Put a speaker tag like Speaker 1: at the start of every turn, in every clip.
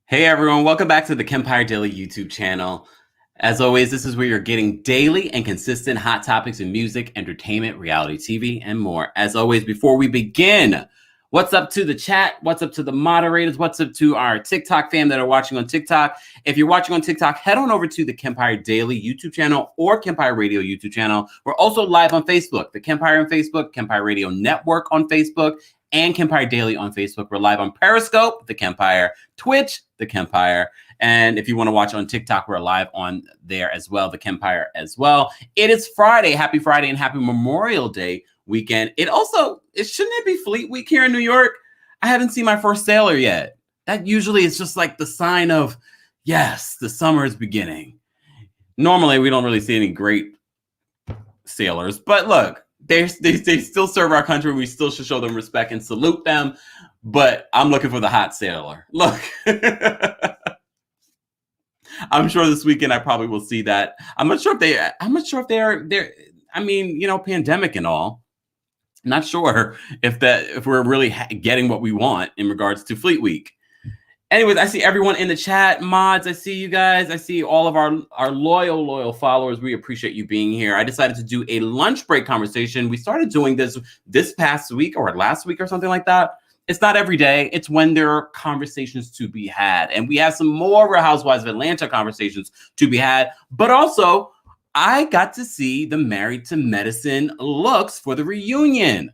Speaker 1: Hey everyone, welcome back to the Kempire Daily YouTube channel. As always, this is where you're getting daily and consistent hot topics in music, entertainment, reality TV, and more. As always, before we begin, what's up to the chat? What's up to the moderators? What's up to our TikTok fam that are watching on TikTok? If you're watching on TikTok, head on over to the Kempire Daily YouTube channel or Kempire Radio YouTube channel. We're also live on Facebook, the Kempire on Facebook, Kempire Radio Network on Facebook, and Kempire Daily on Facebook. We're live on Periscope, the Kempire, Twitch, the Kempire. And if you want to watch on TikTok, we're live on there as well, the Kempire as well. It is Friday. Happy Friday and happy Memorial Day weekend. Shouldn't it be Fleet Week here in New York? I haven't seen my first sailor yet. That usually is just like the sign of, yes, the summer is beginning. Normally, we don't really see any great sailors, but look, they still serve our country. We still should show them respect and salute them. But I'm looking for the hot sailor. Look, I'm sure this weekend I probably will see that. I'm not sure if they're. I mean, you know, pandemic and all. Not sure if we're really getting what we want in regards to Fleet Week. Anyways, I see everyone in the chat, mods. I see you guys. I see all of our loyal followers. We appreciate you being here. I decided to do a lunch break conversation. We started doing this past week or last week or something like that. It's not every day. It's when there are conversations to be had. And we have some more Real Housewives of Atlanta conversations to be had. But also, I got to see the Married to Medicine looks for the reunion.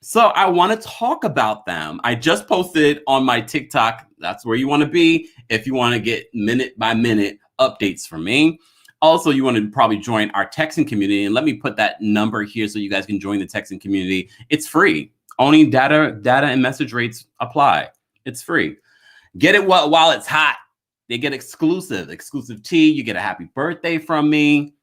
Speaker 1: So I want to talk about them. I just posted on my TikTok. That's where you want to be if you want to get minute by minute updates from me. Also, you want to probably join our texting community. And let me put that number here so you guys can join the texting community. It's free. Only data and message rates apply. It's free. Get it while it's hot. They get exclusive tea. You get a happy birthday from me.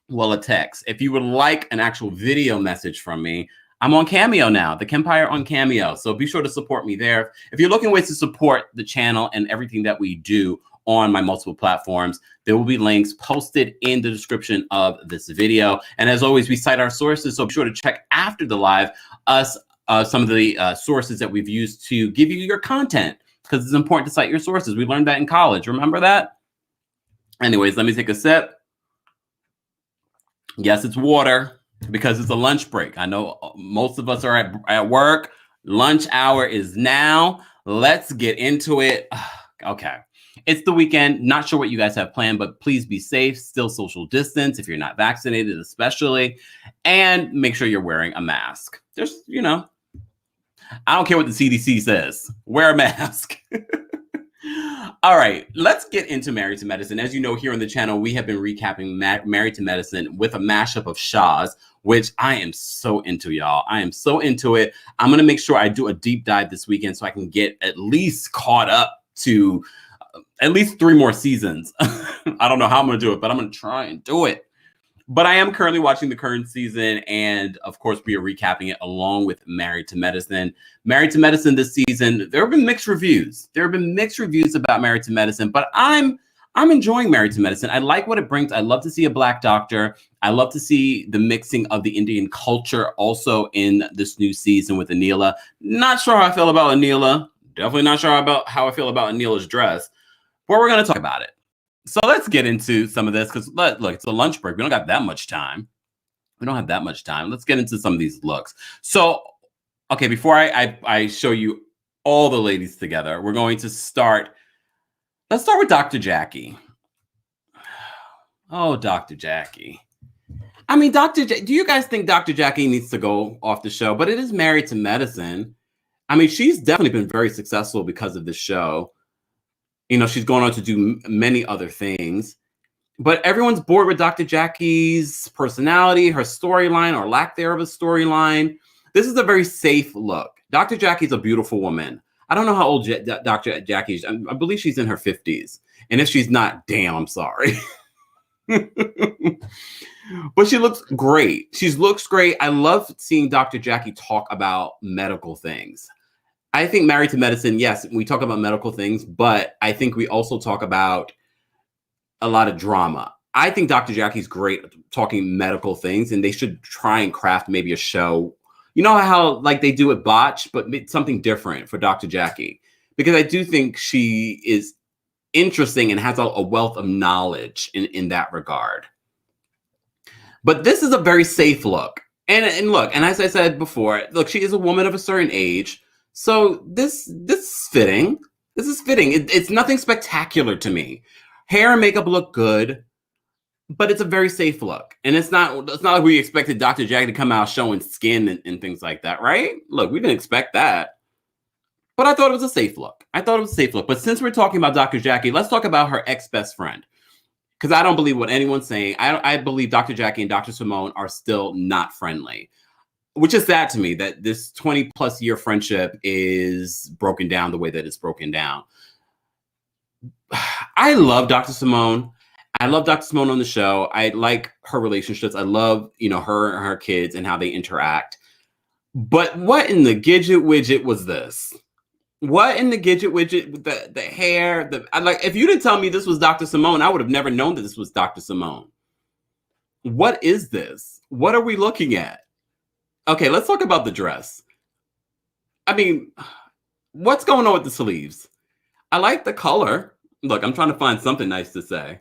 Speaker 1: Well, a text. If you would like an actual video message from me, I'm on CAMEO now, the Kempire on CAMEO. So be sure to support me there. If you're looking ways to support the channel and everything that we do on my multiple platforms, there will be links posted in the description of this video. And as always, we cite our sources. So be sure to check after the live some of the sources that we've used to give you your content, because it's important to cite your sources. We learned that in college. Remember that? Anyways, let me take a sip. Yes, it's water, because it's a lunch break. I know most of us are at work. Lunch hour is now. Let's get into it. Okay. It's the weekend. Not sure what you guys have planned, but please be safe. Still social distance if you're not vaccinated, especially. And make sure you're wearing a mask. Just, you know, I don't care what the CDC says. Wear a mask. All right, let's get into Married to Medicine. As you know, here on the channel, we have been recapping Married to Medicine with a mashup of Shahs, which I am so into, y'all. I am so into it. I'm going to make sure I do a deep dive this weekend so I can get at least caught up to at least 3 more seasons. I don't know how I'm going to do it, but I'm going to try and do it. But I am currently watching the current season, and of course, we are recapping it along with Married to Medicine. Married to Medicine this season, there have been mixed reviews. There have been mixed reviews about Married to Medicine, but I'm enjoying Married to Medicine. I like what it brings. I love to see a Black doctor. I love to see the mixing of the Indian culture also in this new season with Anila. Not sure how I feel about Anila. Definitely not sure about how I feel about Anila's dress, but we're going to talk about it. So let's get into some of this, because look, it's a lunch break. We don't got that much time. Let's get into some of these looks. So, okay, before I show you all the ladies together, we're going to start. Let's start with Dr. Jackie. Oh, Dr. Jackie. I mean, do you guys think Dr. Jackie needs to go off the show? But it is Married to Medicine. I mean, she's definitely been very successful because of this show. You know, she's going on to do many other things, but everyone's bored with Dr. Jackie's personality, her storyline, or lack thereof a storyline. This is a very safe look. Dr. Jackie's a beautiful woman. I don't know how old Dr. Jackie is. I believe she's in her 50s. And if she's not, damn, I'm sorry. But she looks great. She looks great. I love seeing Dr. Jackie talk about medical things. I think Married to Medicine, yes, we talk about medical things, but I think we also talk about a lot of drama. I think Dr. Jackie's great at talking medical things, and they should try and craft maybe a show. You know how like they do at Botch, but something different for Dr. Jackie. because I do think she is interesting and has a wealth of knowledge in that regard. But this is a very safe look. And look, and as I said before, look, she is a woman of a certain age. So this is fitting. This is fitting. It's nothing spectacular to me. Hair and makeup look good, but it's a very safe look. And it's not like we expected Dr. Jackie to come out showing skin and things like that, right? Look, we didn't expect that. But I thought it was a safe look. But since we're talking about Dr. Jackie, let's talk about her ex-best friend. Because I don't believe what anyone's saying. I believe Dr. Jackie and Dr. Simone are still not friendly, which is sad to me that this 20 plus year friendship is broken down the way that it's broken down. I love Dr. Simone. I love Dr. Simone on the show. I like her relationships. I love, her and her kids and how they interact. But what in the Gidget Widget was this? What in the Gidget Widget, the hair, if you didn't tell me this was Dr. Simone, I would have never known that this was Dr. Simone. What is this? What are we looking at? Okay, let's talk about the dress. I mean, what's going on with the sleeves? I like the color. Look, I'm trying to find something nice to say.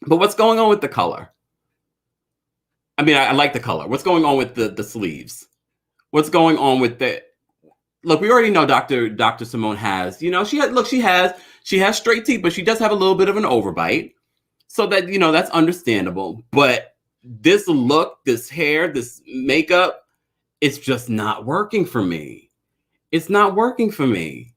Speaker 1: But what's going on with the color? I mean, I like the color. What's going on with the sleeves? What's going on with the... Look, we already know Dr. Simone has, she has straight teeth, but she does have a little bit of an overbite. So that, that's understandable. But this look, this hair, this makeup, it's just not working for me. It's not working for me.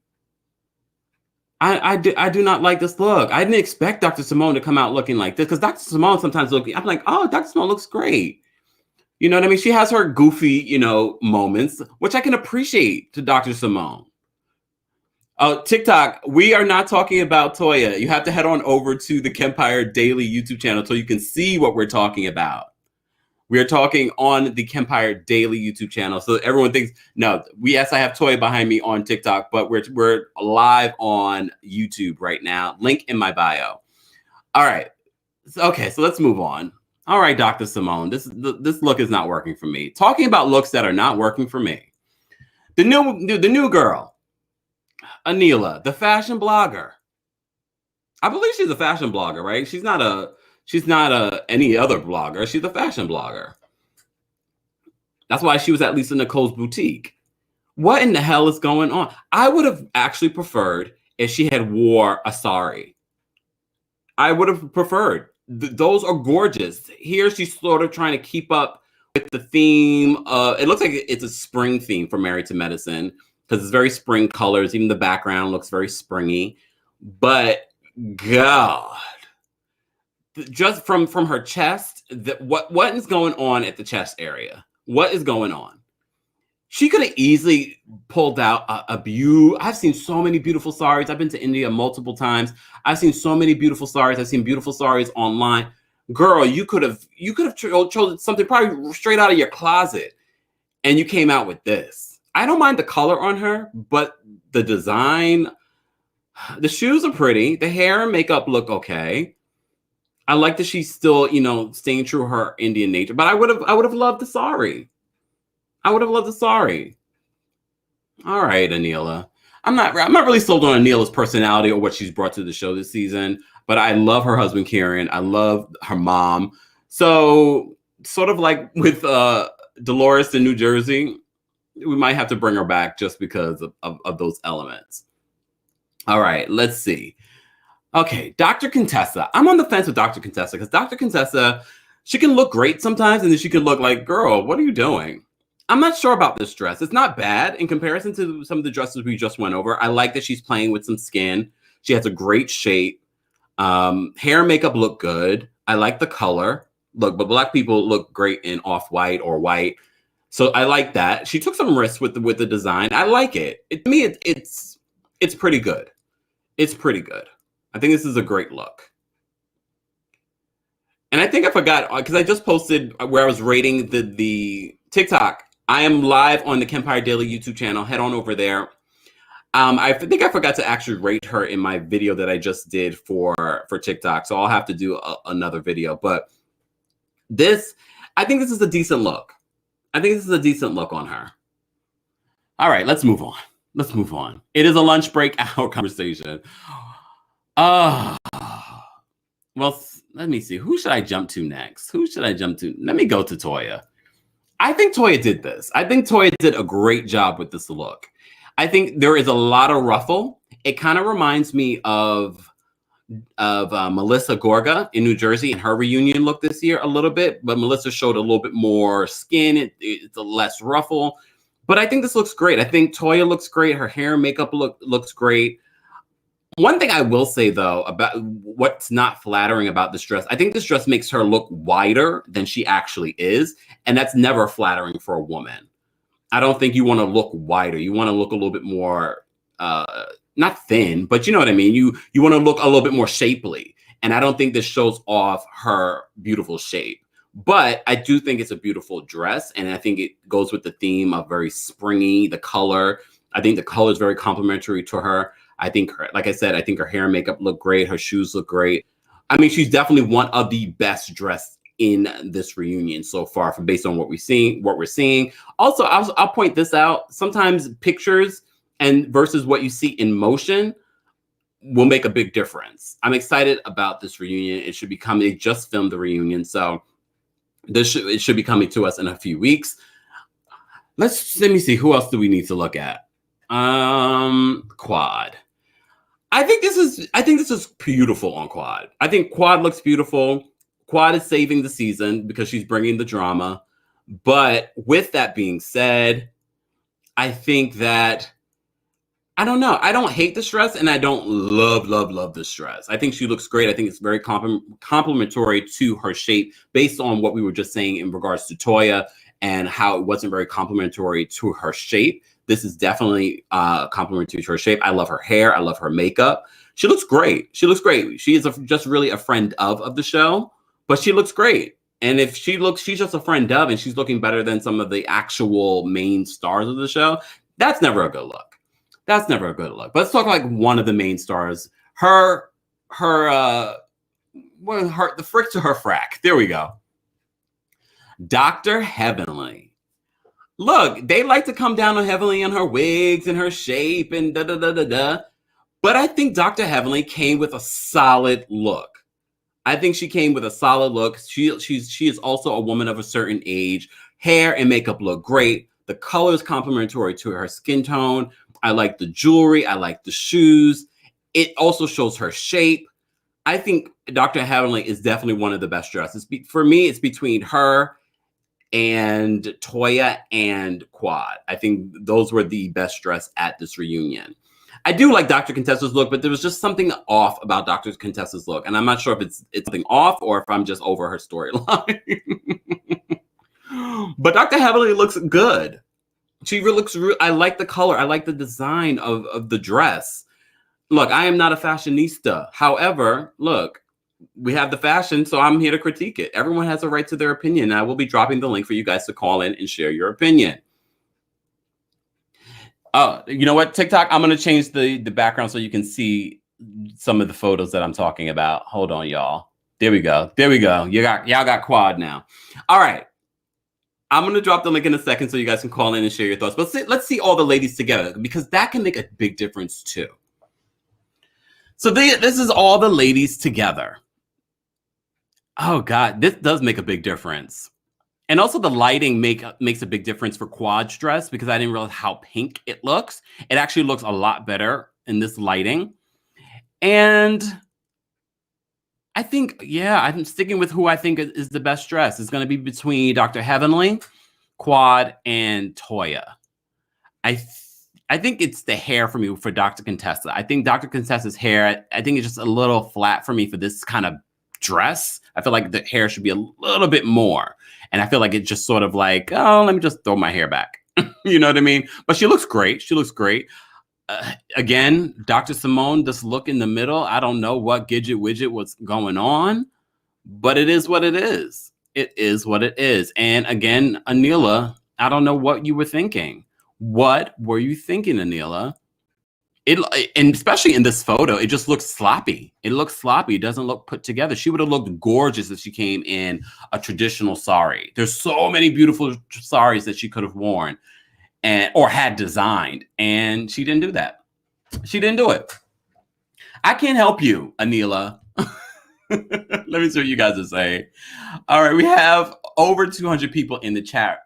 Speaker 1: I do not like this look. I didn't expect Dr. Simone to come out looking like this, because Dr. Simone sometimes I'm like, oh, Dr. Simone looks great. You know what I mean? She has her goofy, moments, which I can appreciate to Dr. Simone. Oh, TikTok, we are not talking about Toya. You have to head on over to the Kempire Daily YouTube channel so you can see what we're talking about. We are talking on the Kempire Daily YouTube channel. So everyone thinks, no, yes, I have Toya behind me on TikTok, but we're live on YouTube right now. Link in my bio. All right. Okay, so let's move on. All right, Dr. Simone, this look is not working for me. Talking about looks that are not working for me. The new girl, Anila, the fashion blogger. I believe she's a fashion blogger, right? She's not any other blogger. She's a fashion blogger. That's why she was at Lisa Nicole's boutique. What in the hell is going on? I would have actually preferred if she had wore a sari. I would have preferred. Those are gorgeous. Here she's sort of trying to keep up with the theme. It looks like it's a spring theme for Married to Medicine, because it's very spring colors. Even the background looks very springy. But God, just from her chest, what is going on at the chest area? What is going on? She could have easily pulled out a beautiful. I've seen so many beautiful saris. I've been to India multiple times. I've seen so many beautiful saris. I've seen beautiful saris online. Girl, you could have chosen something probably straight out of your closet, and you came out with this. I don't mind the color on her, but the design, the shoes are pretty. The hair and makeup look okay. I like that she's still, staying true to her Indian nature. But I would have loved the sari. I would have loved the sari. All right, Anila. I'm not really sold on Anila's personality or what she's brought to the show this season, but I love her husband, Kieran. I love her mom. So sort of like with Dolores in New Jersey, we might have to bring her back just because of those elements. All right, let's see. Okay, Dr. Contessa. I'm on the fence with Dr. Contessa because Dr. Contessa, she can look great sometimes, and then she can look like, girl, what are you doing? I'm not sure about this dress. It's not bad in comparison to some of the dresses we just went over. I like that she's playing with some skin. She has a great shape. Hair and makeup look good. I like the color. Look, but Black people look great in off-white or white. So I like that. She took some risks with the design. I like it. To me, it's pretty good. It's pretty good. I think this is a great look. And I think I forgot, because I just posted where I was rating the TikTok. I am live on the Kempire Daily YouTube channel. Head on over there. I think I forgot to actually rate her in my video that I just did for TikTok. So I'll have to do another video. But I think this is a decent look. I think this is a decent look on her. All right, let's move on. let's move on. It is a lunch break hour conversation. Uh, well, let me see. Who should I jump to next? Who should I jump to? Let me go to Toya. I think Toya did this. I think Toya did a great job with this look. I think there is a lot of ruffle. It kind of reminds me of Melissa Gorga in New Jersey and her reunion look this year a little bit, but Melissa showed a little bit more skin. It's a less ruffle, but I think this looks great. I think Toya looks great. Her hair and makeup looks great. One thing I will say though about what's not flattering about this dress, I think this dress makes her look wider than she actually is, and that's never flattering for a woman. I don't think you want to look wider. You want to look a little bit more not thin, but you know what I mean? You want to look a little bit more shapely. And I don't think this shows off her beautiful shape. But I do think it's a beautiful dress. And I think it goes with the theme of very springy, the color. I think the color is very complimentary to her. I think, like I said, I think her hair and makeup look great. Her shoes look great. I mean, she's definitely one of the best dressed in this reunion so far, based on what we're seeing. Also, I'll point this out. Sometimes pictures and versus what you see in motion will make a big difference. I'm excited about this reunion. It should be coming. They just filmed the reunion, so it should be coming to us in a few weeks. Let me see. Who else do we need to look at? Quad. I think this is beautiful on Quad. I think Quad looks beautiful. Quad is saving the season because she's bringing the drama. But with that being said, I think that I don't know. I don't hate this dress, and I don't love this dress. I think she looks great. I think it's very complimentary to her shape, based on what we were just saying in regards to Toya and how it wasn't very complimentary to her shape. This is definitely complimentary to her shape. I love her hair. I love her makeup. She looks great. She looks great. She is just really a friend of the show, but she looks great. And if she's just a friend of, and she's looking better than some of the actual main stars of the show, that's never a good look. That's never a good look. But let's talk like one of the main stars. The frick to her frack. There we go. Dr. Heavenly. Look, they like to come down on Heavenly and her wigs and her shape and da-da-da-da-da. But I think Dr. Heavenly came with a solid look. I think she came with a solid look. She is also a woman of a certain age. Hair and makeup look great. The color is complementary to her skin tone. I like the jewelry. I like the shoes. It also shows her shape. I think Dr. Heavenly is definitely one of the best dresses. For me, it's between her and Toya and Quad. I think those were the best dressed at this reunion. I do like Dr. Contessa's look, but there was just something off about Dr. Contessa's look. And I'm not sure if it's something off or if I'm just over her storyline. But Dr. Heavenly looks good. She really looks. I like the color. I like the design of the dress. Look, I am not a fashionista. However, look, we have the fashion, so I'm here to critique it. Everyone has a right to their opinion. I will be dropping the link for you guys to call in and share your opinion. Oh, you know what, TikTok? I'm going to change the background so you can see some of the photos that I'm talking about. Hold on, y'all. There we go. There we go. Y'all got Quad now. All right. I'm going to drop the link in a second so you guys can call in and share your thoughts. But let's see all the ladies together, because that can make a big difference too. So this is all the ladies together. Oh, God, this does make a big difference. And also the lighting makes a big difference for Quad's dress, because I didn't realize how pink it looks. It actually looks a lot better in this lighting. And I think, yeah, I'm sticking with who I think is the best dress. It's going to be between Dr. Heavenly, Quad, and Toya. I think it's the hair for me for Dr. Contessa. I think Dr. Contessa's hair, I think it's just a little flat for me for this kind of dress. I feel like the hair should be a little bit more. And I feel like it's just sort of like, oh, let me just throw my hair back. You know what I mean? But she looks great. She looks great. Again, Dr. Simone, this look in the middle, I don't know what widget was going on, but it is what it is. It is what it is. And again, Anila, I don't know what you were thinking. What were you thinking, Anila? And especially in this photo, it just looks sloppy. It looks sloppy. It doesn't look put together. She would have looked gorgeous if she came in a traditional sari. There's so many beautiful saris that she could have worn. or had designed, and she didn't do that. She didn't do it. I can't help you, Anila. Let me see what you guys are saying. All right, we have over 200 people in the chat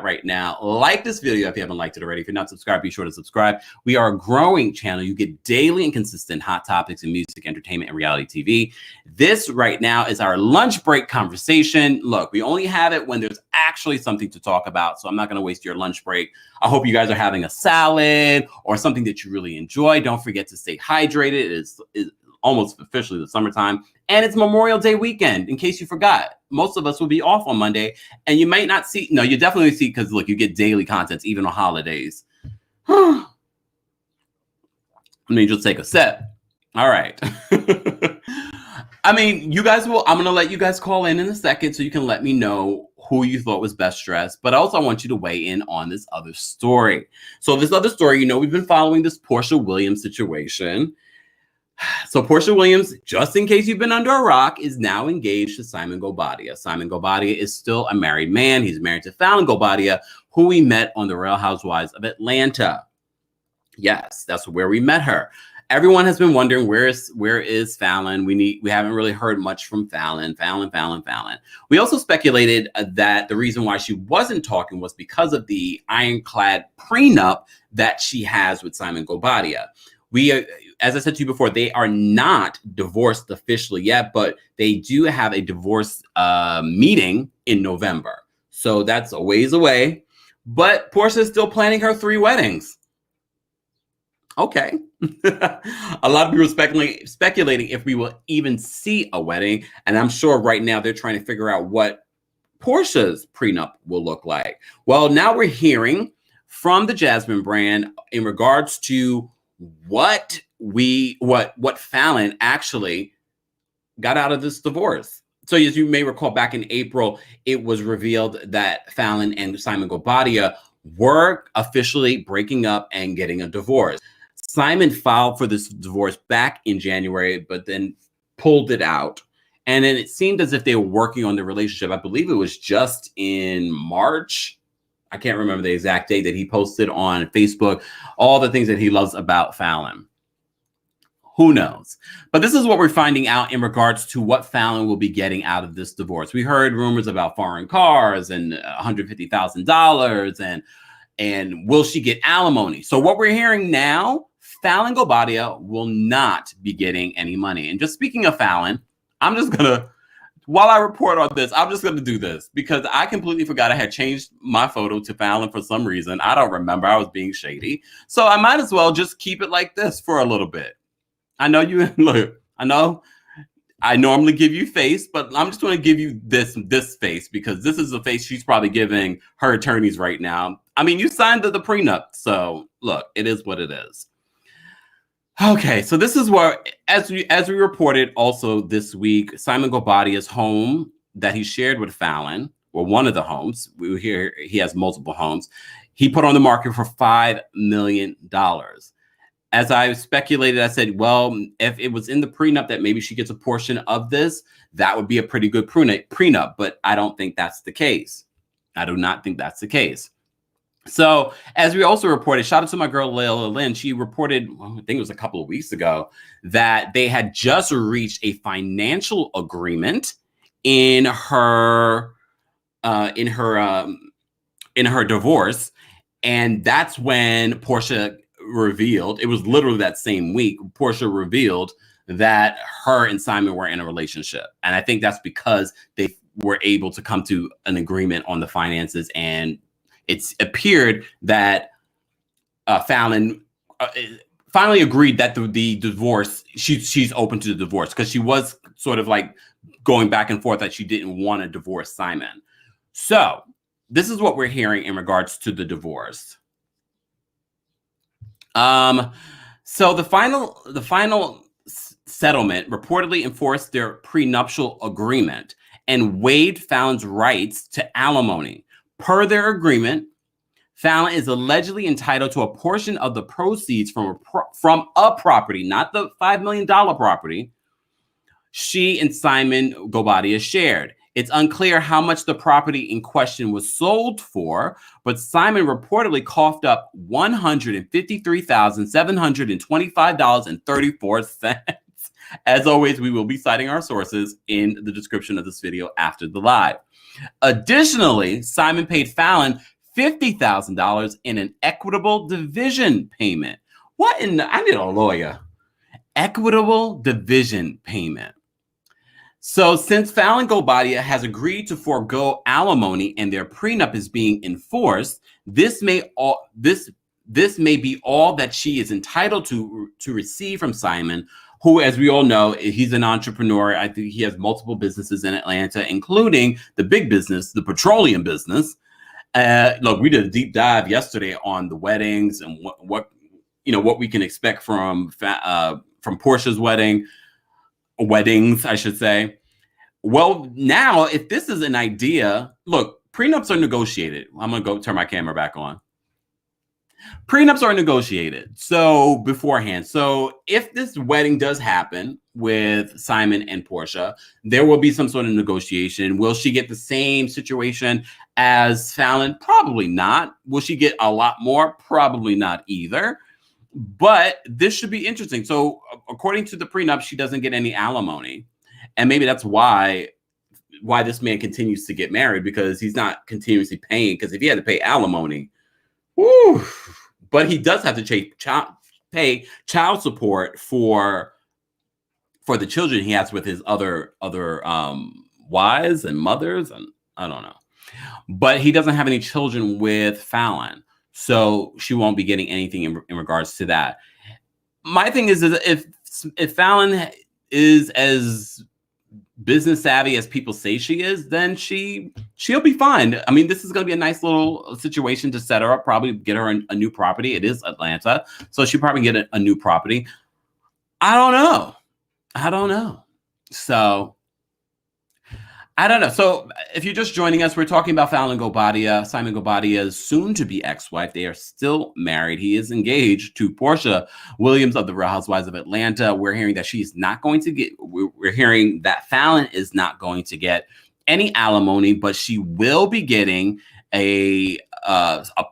Speaker 1: right now. Like this video if you haven't liked it already. If you're not subscribed, be sure to subscribe. We are a growing channel. You get daily and consistent hot topics in music, entertainment, and reality TV. This right now is our lunch break conversation. Look, we only have it when there's actually something to talk about, so I'm not going to waste your lunch break. I hope you guys are having a salad or something that you really enjoy. Don't forget to stay hydrated. It is almost officially the summertime, and it's Memorial Day weekend, in case you forgot. Most of us will be off on Monday, and you might not see, no, you definitely see, because look, you get daily content even on holidays. Let me just take a sip. All right. I mean, you guys will, I'm going to let you guys call in a second so you can let me know who you thought was best dressed, but also I want you to weigh in on this other story. So this other story, we've been following this Porsha Williams situation. So Porsha Williams, just in case you've been under a rock, is now engaged to Simon Guobadia. Simon Guobadia is still a married man. He's married to Falynn Guobadia, who we met on The Real Housewives of Atlanta. Yes, that's where we met her. Everyone has been wondering, where is Falynn? We haven't really heard much from Falynn. We also speculated that the reason why she wasn't talking was because of the ironclad prenup that she has with Simon Guobadia. As I said to you before, they are not divorced officially yet, but they do have a divorce meeting in November. So that's a ways away. But Porsha is still planning her 3 weddings. Okay. A lot of people are speculating if we will even see a wedding. And I'm sure right now they're trying to figure out what Porsha's prenup will look like. Well, now we're hearing from the Jasmine brand in regards to what Falynn actually got out of this divorce. So as you may recall, back in April, it was revealed that Falynn and Simon Guobadia were officially breaking up and getting a divorce. Simon filed for this divorce back in January, but then pulled it out. And then it seemed as if they were working on the relationship. I believe it was just in March. I can't remember the exact date that he posted on Facebook, all the things that he loves about Falynn. Who knows? But this is what we're finding out in regards to what Falynn will be getting out of this divorce. We heard rumors about foreign cars and $150,000 and will she get alimony? So what we're hearing now, Falynn Guobadia will not be getting any money. And just speaking of Falynn, I'm just going to, while I report on this, I'm just going to do this because I completely forgot I had changed my photo to Falynn for some reason. I don't remember. I was being shady. So I might as well just keep it like this for a little bit. I know you look, I know I normally give you face, but I'm just going to give you this face because this is the face she's probably giving her attorneys right now. I mean, you signed the prenup. So look, it is what it is. Okay, so this is where, as we reported also this week, Simon Guobadia's home that he shared with Falynn, or one of the homes, we hear he has multiple homes, he put on the market for $5 million. As I speculated, I said, well, if it was in the prenup that maybe she gets a portion of this, that would be a pretty good prenup, but I don't think that's the case. I do not think that's the case. So as we also reported, shout out to my girl, Layla Lynn. She reported, I think it was a couple of weeks ago, that they had just reached a financial agreement in her divorce. And that's when Porsha revealed, it was literally that same week, Porsha revealed that her and Simon were in a relationship. And I think that's because they were able to come to an agreement on the finances, and it's appeared that Falynn finally agreed that the divorce, she's open to the divorce, because she was sort of like going back and forth that she didn't want to divorce Simon. So this is what we're hearing in regards to the divorce. So the final settlement reportedly enforced their prenuptial agreement and waived Falynn's rights to alimony. Per their agreement, Falynn is allegedly entitled to a portion of the proceeds from a property, not the $5 million property, she and Simon Guobadia shared. It's unclear how much the property in question was sold for, but Simon reportedly coughed up $153,725.34. As always, we will be citing our sources in the description of this video after the live. Additionally, Simon paid Falynn $50,000 in an equitable division payment. What in I need a lawyer. Equitable division payment. So since Falynn Guobadia has agreed to forego alimony and their prenup is being enforced, this may be all that she is entitled to receive from Simon, who, as we all know, he's an entrepreneur. I think he has multiple businesses in Atlanta, including the big business, the petroleum business. Look, we did a deep dive yesterday on the weddings and what we can expect from Portia's weddings, I should say. Well, now, if this is an idea, look, prenups are negotiated. I'm going to go turn my camera back on. Prenups are negotiated beforehand. So if this wedding does happen with Simon and Portia, there will be some sort of negotiation. Will she get the same situation as Falynn? Probably not. Will she get a lot more? Probably not either. But this should be interesting. So according to the prenup, she doesn't get any alimony. And maybe that's why this man continues to get married, because he's not continuously paying. Because if he had to pay alimony, whoo, but he does have to pay child support for the children he has with his other wives and mothers, and I don't know. But he doesn't have any children with Falynn, so she won't be getting anything in regards to that. My thing is if Falynn is as business savvy as people say she is, then she'll be fine. I mean, this is going to be a nice little situation to set her up, probably get her a new property. It is Atlanta, so she'll probably get a new property. I don't know. So I don't know. So if you're just joining us, we're talking about Falynn Guobadia, Simon Guobadia's soon-to-be ex-wife. They are still married. He is engaged to Portia Williams of the Real Housewives of Atlanta. We're hearing that she's not going to get, we're hearing that Falynn is not going to get any alimony, but she will be getting a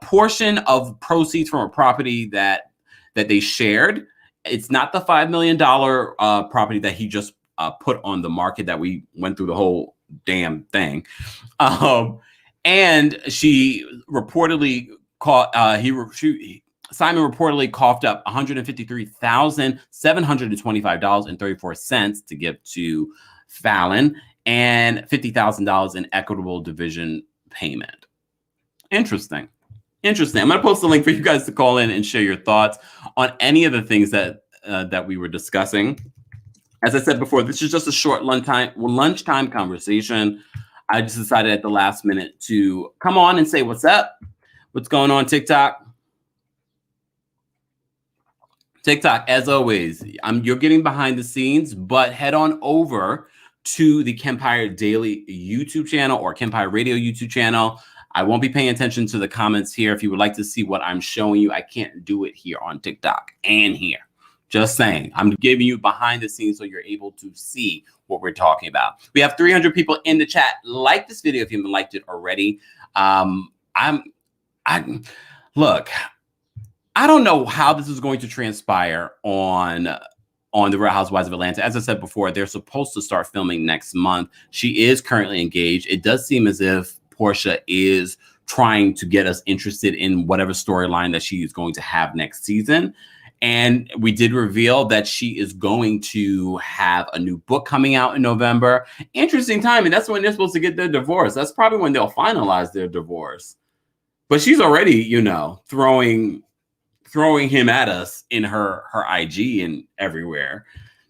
Speaker 1: portion of proceeds from a property that they shared. It's not the $5 million property that he just put on the market that we went through the whole damn thing. And she reportedly Simon reportedly coughed up $153,725.34 to give to Falynn, and $50,000 in equitable division payment. Interesting. I'm going to post a link for you guys to call in and share your thoughts on any of the things that we were discussing. As I said before, this is just a short lunchtime conversation. I just decided at the last minute to come on and say what's up. What's going on, TikTok? TikTok, as always, you're getting behind the scenes, but head on over to the Kempire Daily YouTube channel or Kempire Radio YouTube channel. I won't be paying attention to the comments here. If you would like to see what I'm showing you, I can't do it here on TikTok and here. Just saying, I'm giving you behind the scenes so you're able to see what we're talking about. We have 300 people in the chat. Like this video if you haven't liked it already. Look, I don't know how this is going to transpire on the Real Housewives of Atlanta. As I said before, they're supposed to start filming next month. She is currently engaged. It does seem as if Portia is trying to get us interested in whatever storyline that she is going to have next season. And we did reveal that she is going to have a new book coming out in November. Interesting timing. That's when they're supposed to get their divorce. That's probably when they'll finalize their divorce. But she's already, throwing him at us in her IG and everywhere.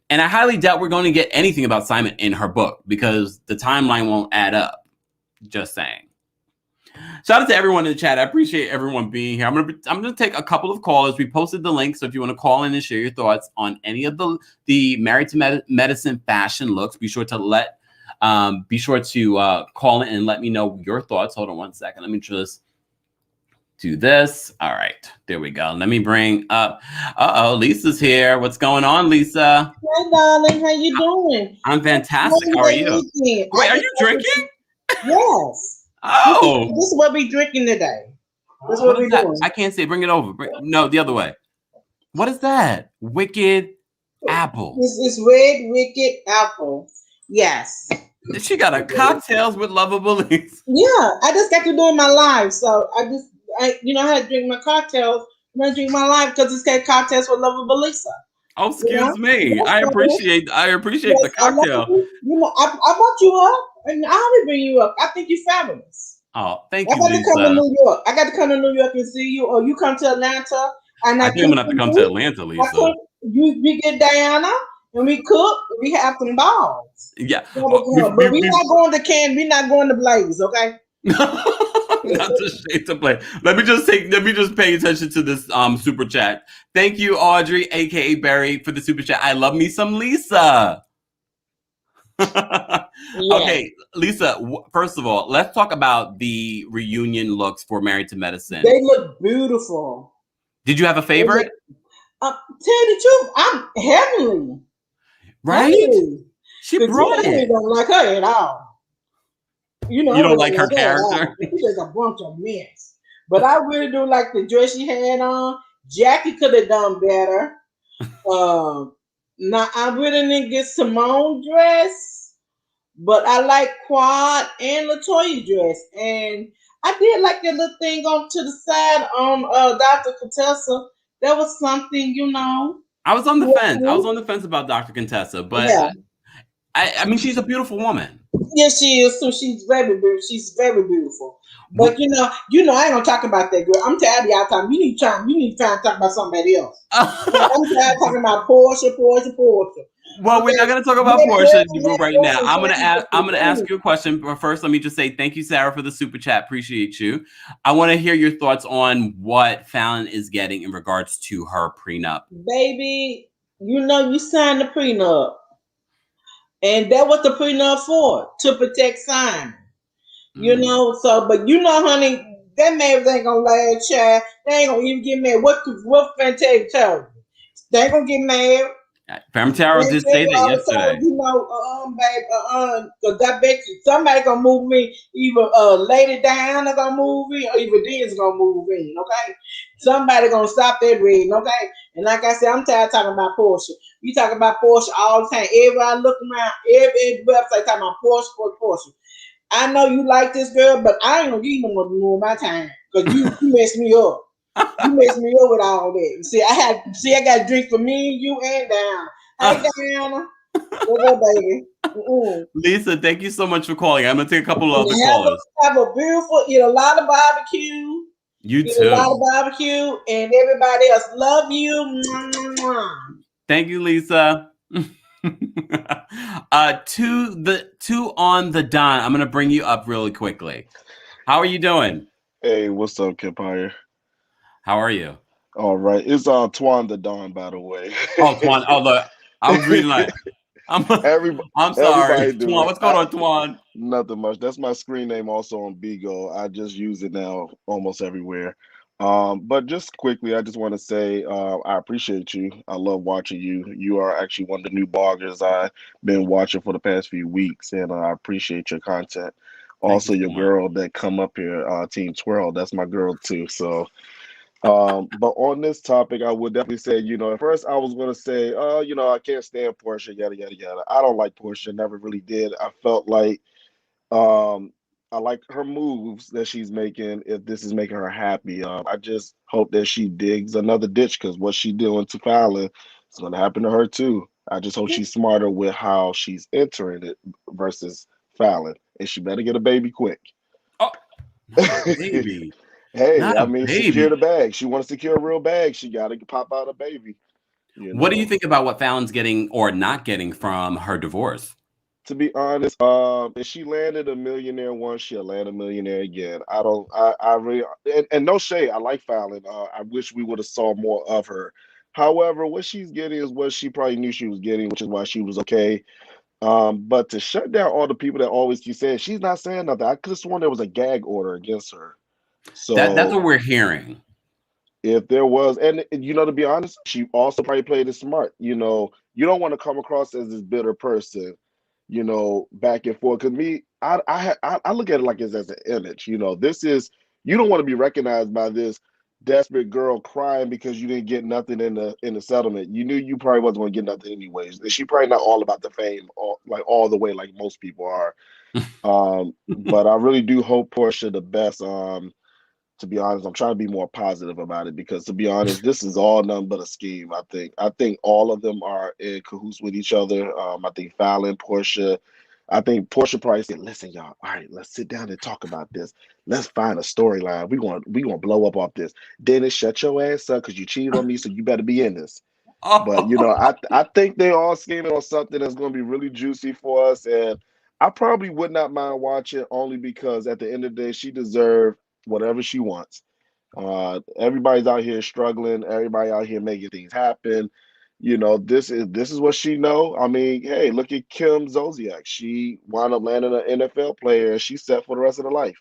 Speaker 1: And I highly doubt we're going to get anything about Simon in her book because the timeline won't add up. Just saying. Shout out to everyone in the chat. I appreciate everyone being here. I'm gonna take a couple of callers. We posted the link, so if you want to call in and share your thoughts on any of the Married to Medicine fashion looks, be sure to call in and let me know your thoughts. Hold on one second. Let me just to this. All right, there we go. Let me bring up. Lisa's here. What's going on, Lisa?
Speaker 2: Hi, darling. How you doing?
Speaker 1: I'm fantastic. How are
Speaker 2: Monday
Speaker 1: you?
Speaker 2: weekend.
Speaker 1: Wait,
Speaker 2: I
Speaker 1: are
Speaker 2: just
Speaker 1: you
Speaker 2: got to
Speaker 1: drinking?
Speaker 2: yes. This is,
Speaker 1: Oh,
Speaker 2: this is what we drinking today. This is
Speaker 1: what
Speaker 2: what
Speaker 1: is
Speaker 2: we
Speaker 1: that?
Speaker 2: doing.
Speaker 1: I can't see. Bring it over. No, the other way. What is that? Wicked apple.
Speaker 2: This is red wicked apple. Yes.
Speaker 1: She got a cocktails with lovable Lisa.
Speaker 2: Yeah. I just got to do my life, so I had to drink my cocktails. I'm gonna drink my life because it's got cocktails with lovable Lisa.
Speaker 1: Oh,
Speaker 2: You know.
Speaker 1: excuse me.
Speaker 2: Yes,
Speaker 1: I
Speaker 2: brother.
Speaker 1: appreciate. I appreciate
Speaker 2: Yes,
Speaker 1: the
Speaker 2: I love
Speaker 1: cocktail.
Speaker 2: you. I brought you up, and I always bring you up. I think you're fabulous.
Speaker 1: Oh, thank
Speaker 2: I
Speaker 1: you,
Speaker 2: got to come to
Speaker 1: Lisa.
Speaker 2: New York. I got to come to New York and see you, or you come to Atlanta and
Speaker 1: I
Speaker 2: I
Speaker 1: think I'm
Speaker 2: cook
Speaker 1: gonna have
Speaker 2: for
Speaker 1: to come to
Speaker 2: you.
Speaker 1: Atlanta,
Speaker 2: I
Speaker 1: Lisa.
Speaker 2: cook, we get Diana and we cook. We have some balls.
Speaker 1: Yeah. Oh,
Speaker 2: But we not going to Can. We not going to Blaze. Okay.
Speaker 1: not to shade to play. Let me just pay attention to this super chat. Thank you, Audrey, aka Barry, for the super chat. I love me some Lisa.
Speaker 2: Yeah.
Speaker 1: Okay, Lisa, first of all, let's talk about the reunion looks for Married to Medicine.
Speaker 2: They look beautiful.
Speaker 1: Did you have a favorite?
Speaker 2: Tell you the truth, I'm heavenly.
Speaker 1: Right?
Speaker 2: Heavenly.
Speaker 1: She
Speaker 2: Because
Speaker 1: brought
Speaker 2: I
Speaker 1: it.
Speaker 2: don't like her at all.
Speaker 1: You
Speaker 2: I
Speaker 1: don't
Speaker 2: really
Speaker 1: like her
Speaker 2: like her at
Speaker 1: character?
Speaker 2: all. She's just a bunch of mess. But I really do like the dress she had on. Jackie could have done better. Um, Now I really didn't get Simone dress, but I like Quad and Latoya dress, and I did like that little thing on to the side on Dr. Contessa. That was something.
Speaker 1: I was on the fence. I was
Speaker 2: Yeah,
Speaker 1: on the fence about Dr. Contessa, but
Speaker 2: yeah,
Speaker 1: I mean, she's a beautiful woman.
Speaker 2: yes, she is. So she's very beautiful. She's very beautiful. But I ain't gonna talk about that girl. I'm tired of y'all talking. You need to try and talk about somebody else. I'm tired of talking about Portia, Portia, Portia.
Speaker 1: Well, we're not
Speaker 2: Okay,
Speaker 1: going to talk about
Speaker 2: next
Speaker 1: Portia
Speaker 2: person,
Speaker 1: right now.
Speaker 2: next
Speaker 1: I'm going to
Speaker 2: person,
Speaker 1: ask. I'm going to ask
Speaker 2: next
Speaker 1: you a question, but first, let me just say thank you, Sarah, for the super chat. Appreciate you. I want to hear your thoughts on what Falynn is getting in regards to her prenup.
Speaker 2: baby, you signed the prenup. And that was the prenup for, to protect Simon.
Speaker 1: Mm.
Speaker 2: But honey, that marriage ain't gonna last, child. They ain't gonna even get married. What Fantasia tell you? They ain't gonna get married.
Speaker 1: Taro did say that
Speaker 2: I was
Speaker 1: yesterday.
Speaker 2: told, babe, cause I bet you somebody gonna move me. Either Lady Diana gonna move in, or either Dean's gonna move in. Okay, somebody gonna stop that reading. Okay, and like I said, I'm tired of talking about Portia. We talk about Portia all the time. Everybody look around, every website talking about Portia, Portia, Portia. I know you like this girl, but I ain't gonna give you no more of my time because you messed me up. You messed me up with all that. I got drinks for me, you, and Diana. Hey, Diana. What's up, baby? Mm-mm.
Speaker 1: Lisa, thank you so much for calling. I'm going to take a couple of other
Speaker 2: Have
Speaker 1: callers.
Speaker 2: have a beautiful, eat a lot of barbecue,
Speaker 1: You
Speaker 2: eat a lot of
Speaker 1: too.
Speaker 2: barbecue, and everybody else love you. Mwah, mwah, mwah.
Speaker 1: Thank you, Lisa. Two on the Don. I'm gonna bring you up really quickly. How are you doing?
Speaker 3: Hey, what's up, Kempire?
Speaker 1: How are you?
Speaker 3: All right, it's Twan the Don, by the way.
Speaker 1: Oh, Twan. Oh, look, I was reading like I'm.
Speaker 3: Everybody,
Speaker 1: I'm sorry,
Speaker 3: everybody do
Speaker 1: Twan.
Speaker 3: it.
Speaker 1: What's going on, Twan?
Speaker 3: Nothing much. That's my screen name also on Bigo. I just use it now almost everywhere. But just quickly, I just want to say I appreciate you. I love watching you. You are actually one of the new bloggers I've been watching for the past few weeks, and I appreciate your content.
Speaker 1: Thank you,
Speaker 3: Also, your
Speaker 1: Twan.
Speaker 3: girl that come up here, Team Twirl, that's my girl too. So but on this topic, I would definitely say, at first I was going to say, I can't stand Portia, yada, yada, yada. I don't like Portia, never really did. I felt like um, I like her moves that she's making if this is making her happy. I just hope that she digs another ditch because what she doing to Fallon is going to happen to her too. I just hope she's smarter with how she's entering it versus Fallon. And she better get a baby quick.
Speaker 1: Oh, not a baby.
Speaker 3: Hey,
Speaker 1: Not
Speaker 3: I
Speaker 1: a
Speaker 3: mean, secure
Speaker 1: baby.
Speaker 3: the bag. She wants to secure a real bag. She got to pop out a baby. You
Speaker 1: What do you
Speaker 3: know,
Speaker 1: think about what Fallon's getting or not getting from her divorce?
Speaker 3: to be honest, if she landed a millionaire once, she'll land a millionaire again. I don't. I really, and no shade. I like Fallon. I wish we would have saw more of her. However, what she's getting is what she probably knew she was getting, which is why she was okay. But to shut down all the people that always keep saying she's not saying nothing, I could have sworn there was a gag order against her.
Speaker 1: That's
Speaker 3: So
Speaker 1: what we're hearing.
Speaker 3: if there was, and to be honest, she also probably played it smart. You don't want to come across as this bitter person, back and forth. Because me, I look at it like it's as an image. This is, you don't want to be recognized by this desperate girl crying because you didn't get nothing in the settlement. You knew you probably wasn't going to get nothing anyways. And she probably not all about the fame, all the way like most people are. But I really do hope Portia the best. To be honest, I'm trying to be more positive about it because, to be honest, this is all nothing but a scheme. I think all of them are in cahoots with each other. I think Falynn, Portia. I think Portia probably said, "Listen, y'all. All right, let's sit down and talk about this. Let's find a storyline. We gonna blow up off this. Dennis, shut your ass up because you cheated on me, so you better be in this." But
Speaker 1: Oh.
Speaker 3: I think they all scheming on something that's going to be really juicy for us, and I probably would not mind watching only because at the end of the day, she deserves whatever she wants. Everybody's out here struggling. Everybody out here making things happen. This is what she know. I mean, hey, look at Kim Zolciak. She wound up landing an NFL player, and she's set for the rest of her life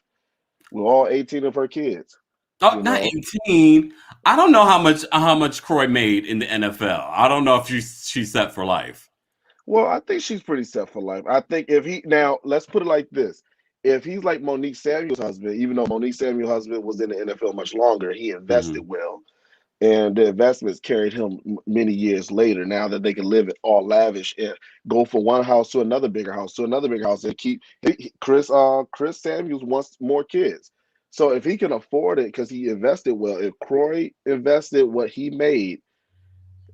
Speaker 3: with all 18 of her kids.
Speaker 1: Oh,
Speaker 3: You
Speaker 1: not
Speaker 3: know,
Speaker 1: 18. I don't know how much Croy made in the NFL. I don't know if she's set for life.
Speaker 3: Well, I think she's pretty set for life. I think if he now let's put it like this. If he's like Monique Samuel's husband, even though Monique Samuel's husband was in the NFL much longer, he invested
Speaker 1: Hmm.
Speaker 3: well. And the investments carried him many years later. Now that they can live it all lavish and go from one house to another bigger house to another bigger house and keep Chris Samuels wants more kids. So if he can afford it because he invested well, if Croy invested what he made,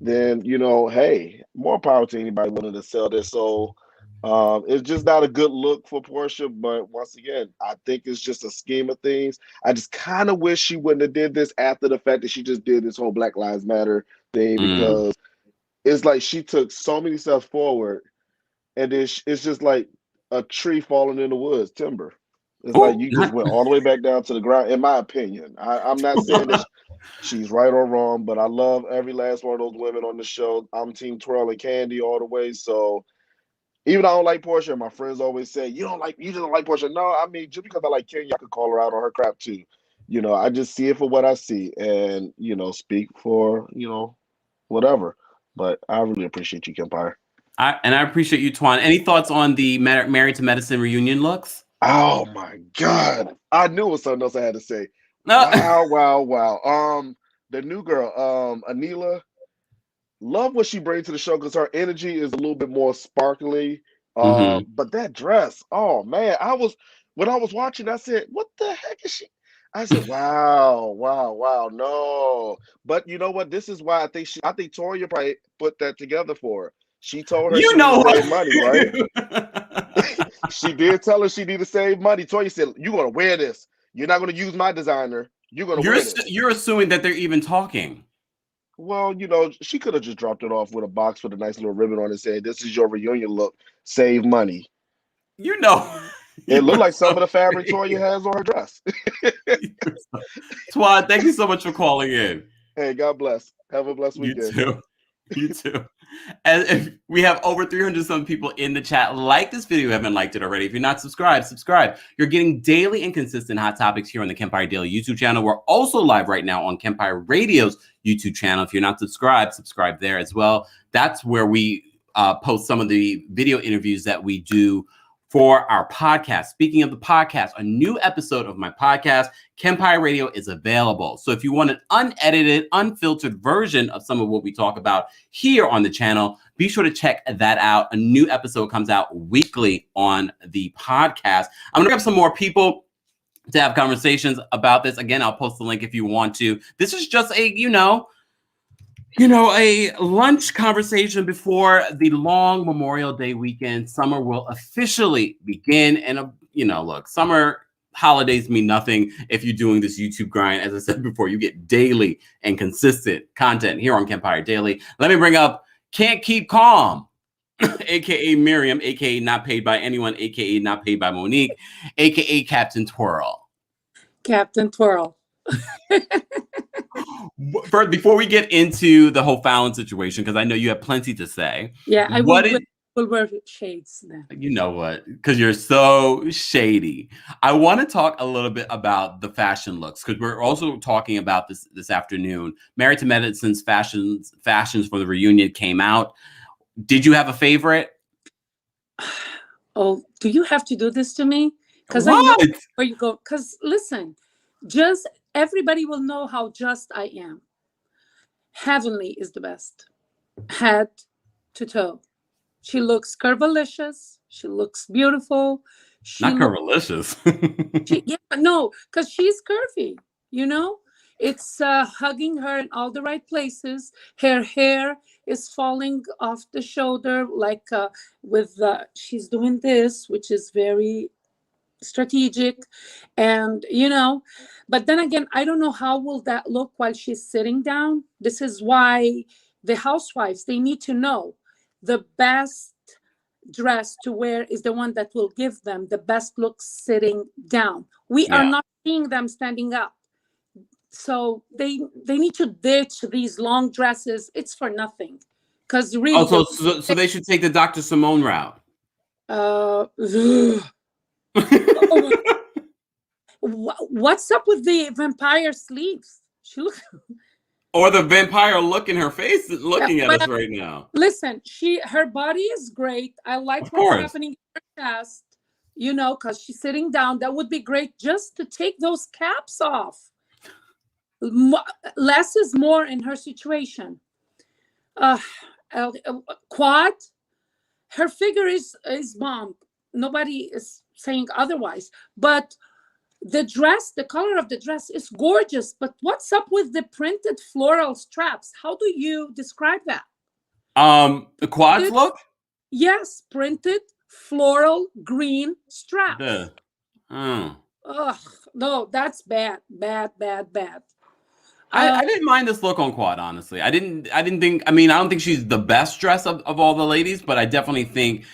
Speaker 3: then hey, more power to anybody willing to sell their soul. It's just not a good look for Portia, but once again, I think it's just a scheme of things. I just kind of wish she wouldn't have did this after the fact that she just did this whole Black Lives Matter thing
Speaker 1: Mm.
Speaker 3: because it's like she took so many steps forward, and then it's just like a tree falling in the woods, timber. It's like
Speaker 1: Oh,
Speaker 3: you just
Speaker 1: not.
Speaker 3: went all the way back down to the ground. In my opinion, I'm not saying that she's right or wrong, but I love every last one of those women on the show. I'm Team Twirl and Candy all the way. So even though I don't like Portia, my friends always say, you just don't like Portia. No, I mean, just because I like Kenya, I could call her out on her crap too. I just see it for what I see and, speak for, whatever. But I really appreciate you, Kempire.
Speaker 1: I appreciate you, Twan. Any thoughts on the Married to Medicine reunion looks?
Speaker 3: Oh my God. I knew it was something else I had to say.
Speaker 1: No.
Speaker 3: Wow, wow, wow. The new girl, Anila, love what she brings to the show because her energy is a little bit more sparkly.
Speaker 1: Hmm.
Speaker 3: But that dress, oh man, when I was watching, I said, "What the heck is she?" I said, "Wow, wow, wow, no." But you know what? This is why I think Toya probably put that together for her. She told her
Speaker 1: You
Speaker 3: she needed
Speaker 1: know
Speaker 3: to save money, right?
Speaker 1: what?
Speaker 3: She did tell her she needed to save money. Toya said, "You're gonna wear this. You're not gonna use my designer. You're gonna wear this."
Speaker 1: You're assuming that they're even talking.
Speaker 3: Well, she could have just dropped it off with a box with a nice little ribbon on it, and said, "This is your reunion look. Save money."
Speaker 1: You know,
Speaker 3: It looked
Speaker 1: you're
Speaker 3: like some
Speaker 1: so
Speaker 3: of the fabric Toya
Speaker 1: fake.
Speaker 3: has on her dress.
Speaker 1: Twan, thank you so much for calling in.
Speaker 3: Hey, God bless. Have a blessed
Speaker 1: You
Speaker 3: weekend.
Speaker 1: too. You too. And if we have over 300 some people in the chat, like this video, haven't liked it already. If you're not subscribed, subscribe. You're getting daily and consistent hot topics here on the Kempire Daily YouTube channel. We're also live right now on Kempire Radio's YouTube channel. If you're not subscribed, subscribe there as well. That's where we post some of the video interviews that we do for our podcast. Speaking of the podcast, a new episode of my podcast, Kempire Radio, is available. So if you want an unedited, unfiltered version of some of what we talk about here on the channel, be sure to check that out. A new episode comes out weekly on the podcast. I'm gonna grab some more people to have conversations about this. Again, I'll post the link if you want to. This is just a, a lunch conversation before the long Memorial Day weekend. Summer will officially begin. And, look, summer holidays mean nothing if you're doing this YouTube grind. As I said before, you get daily and consistent content here on Kempire Daily. Let me bring up Can't Keep Calm, a.k.a. Miriam, a.k.a. not paid by anyone, a.k.a. not paid by Monique, a.k.a. Captain Twirl.
Speaker 4: Captain Twirl.
Speaker 1: Before we get into the whole Falynn situation, because I know you have plenty to say.
Speaker 4: Yeah, I will will wear shades then.
Speaker 1: You know what? Because you're so shady. I want to talk a little bit about the fashion looks because we're also talking about this afternoon. Married to Medicine's fashions for the reunion came out. Did you have a favorite?
Speaker 4: Oh, do you have to do this to me? Because I know
Speaker 1: What?
Speaker 4: where you go. Because listen, just everybody will know how just I am. Heavenly is the best. Head to toe. She looks curvilicious. She looks beautiful.
Speaker 1: Not curvilicious.
Speaker 4: No, because she's curvy, you know? It's hugging her in all the right places. Her hair is falling off the shoulder, like she's doing this, which is very strategic. And, but then again, I don't know how will that look while she's sitting down. This is why the housewives, they need to know the best dress to wear is the one that will give them the best look sitting down. We are not seeing them standing up. So they need to ditch these long dresses. It's for nothing. Because really...
Speaker 1: So they should take the Dr. Simone route.
Speaker 4: What's up with the vampire sleeves? She looks...
Speaker 1: Or the vampire look in her face looking at us right now.
Speaker 4: Listen, her body is great. I like what's happening in her chest, because she's sitting down. That would be great just to take those caps off. Less is more in her situation. Quad, her figure is bomb. Nobody is saying otherwise. But the dress, the color of the dress is gorgeous. But what's up with the printed floral straps? How do you describe that?
Speaker 1: The quads look?
Speaker 4: Yes, printed floral green straps.
Speaker 1: Oh.
Speaker 4: Ugh, no, that's bad.
Speaker 1: I didn't mind this look on Quad, honestly. I don't think she's the best dress of all the ladies, but I definitely think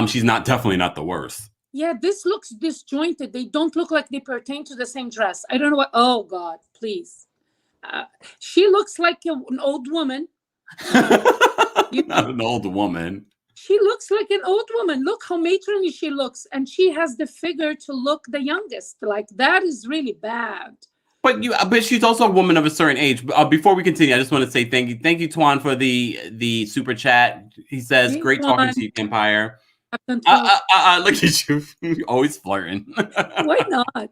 Speaker 1: she's definitely not the worst.
Speaker 4: Yeah, this looks disjointed. They don't look like they pertain to the same dress. I don't know what. Oh God, please. She looks like an old woman.
Speaker 1: Not an old woman.
Speaker 4: She looks like an old woman. Look how matronly she looks. And she has the figure to look the youngest. Like, that is really bad.
Speaker 1: But she's also a woman of a certain age. Before we continue, I just want to say thank you, Tuan, for the super chat. He says, "Great talking to you, Kempire." Look at you, always flirting.
Speaker 4: Why not?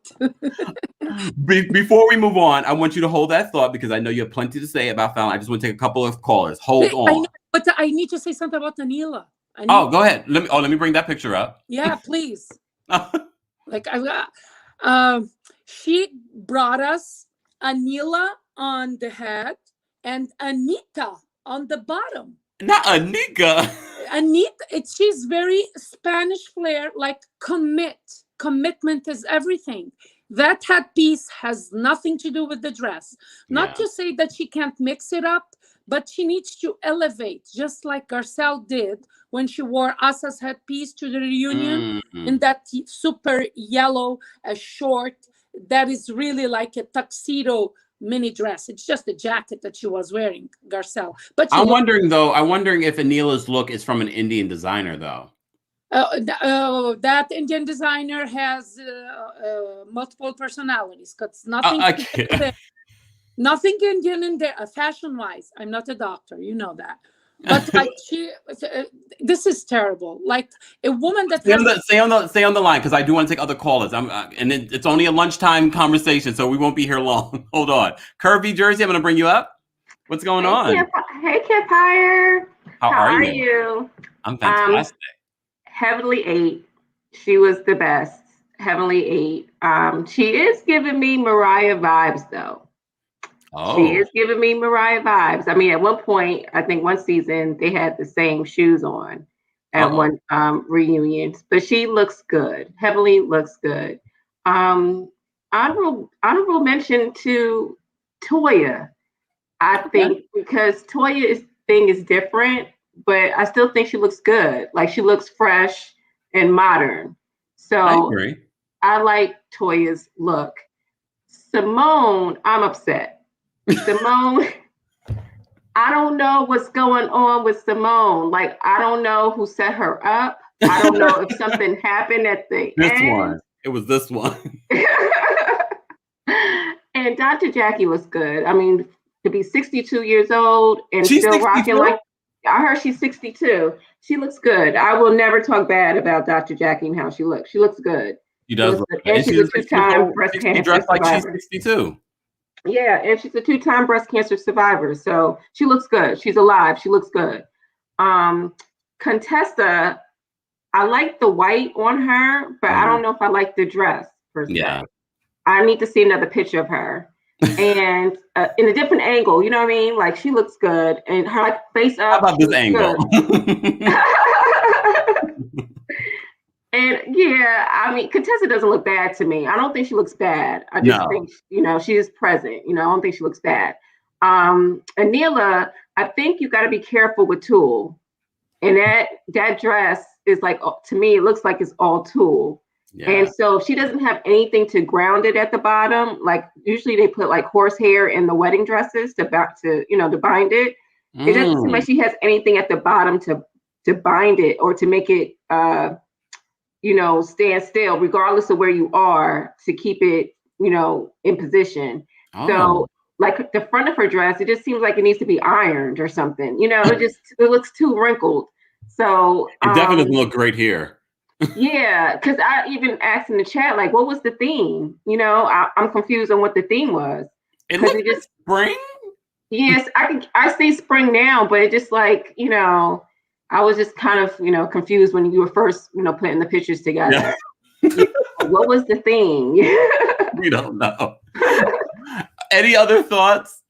Speaker 1: Before we move on, I want you to hold that thought because I know you have plenty to say about Falynn. I just want to take a couple of callers. Hold on.
Speaker 4: But I need to say something about Anila.
Speaker 1: Go ahead. Let me bring that picture up.
Speaker 4: Yeah, please. She brought us Anila on the head and Anita on the bottom.
Speaker 1: Not Anika.
Speaker 4: Anita, she's very Spanish flair, like commit. Commitment is everything. That headpiece has nothing to do with the dress. Not to say that she can't mix it up, but she needs to elevate, just like Garcelle did when she wore Asa's headpiece to the reunion in that super yellow, short, that is really like a tuxedo mini dress. It's just a jacket that she was wearing, Garcelle. But
Speaker 1: I'm wondering if Anila's look is from an Indian designer, though.
Speaker 4: That Indian designer has multiple personalities. Because nothing Indian in there, fashion-wise. I'm not a doctor, you know that. But like this is terrible. Like a woman that
Speaker 1: stay on the line because I do want to take other callers. And it's only a lunchtime conversation, so we won't be here long. Hold on, Curvy Jersey, I'm going to bring you up. What's going on?
Speaker 5: Hey, Kempire.
Speaker 1: How are you? I'm fantastic.
Speaker 5: Heavenly 8. She was the best. Heavenly 8. She is giving me Mariah vibes, though.
Speaker 1: Oh.
Speaker 5: She is giving me Mariah vibes. I mean, at one point, I think one season, they had the same shoes on at one reunion. But she looks good. Heavenly looks good. Honorable mention to Toya. I think because Toya's thing is different, but I still think she looks good. Like she looks fresh and modern. So
Speaker 1: I agree.
Speaker 5: I like Toya's look. Simone, I'm upset. Simone, I don't know what's going on with Simone. Like, I don't know who set her up. I don't know if something happened at the end.
Speaker 1: One. It was this one.
Speaker 5: And Dr. Jackie was good. I mean, to be 62 years old and
Speaker 1: She's
Speaker 5: still
Speaker 1: 62?
Speaker 5: rocking like, I heard she's 62. She looks good. I will never talk bad about Dr. Jackie and how she looks. She looks good.
Speaker 1: She does.
Speaker 5: And she's a two-time breast cancer
Speaker 1: dressed like
Speaker 5: survivor.
Speaker 1: she's 62.
Speaker 5: Yeah, and she's a two-time breast cancer survivor. So she looks good. She's alive. She looks good. Contessa, I like the white on her, but I don't know if I like the dress per se.
Speaker 1: Yeah.
Speaker 5: I need to see another picture of her. And in a different angle, you know what I mean? Like, she looks good. And her like, face up.
Speaker 1: How about this angle?
Speaker 5: And yeah, I mean, Contessa doesn't look bad to me. I don't think she looks bad. I just think, she is present. I don't think she looks bad. Anila, I think you got to be careful with tulle. And that dress is like, to me, it looks like it's all tulle. Yeah. And so she doesn't have anything to ground it at the bottom. Like, usually they put like horsehair in the wedding dresses to bind it. It doesn't seem like she has anything at the bottom to bind it or to make it stand still, regardless of where you are, to keep it, in position. Oh. So like the front of her dress, it just seems like it needs to be ironed or something. It looks too wrinkled. So
Speaker 1: it definitely doesn't look great here.
Speaker 5: Yeah, because I even asked in the chat, like, what was the theme? I'm confused on what the theme was.
Speaker 1: It looked like spring?
Speaker 5: Yes, I say spring now, but it just like, I was just kind of, confused when you were first, putting the pictures together. Yeah. What was the theme?
Speaker 1: We don't know. Any other thoughts?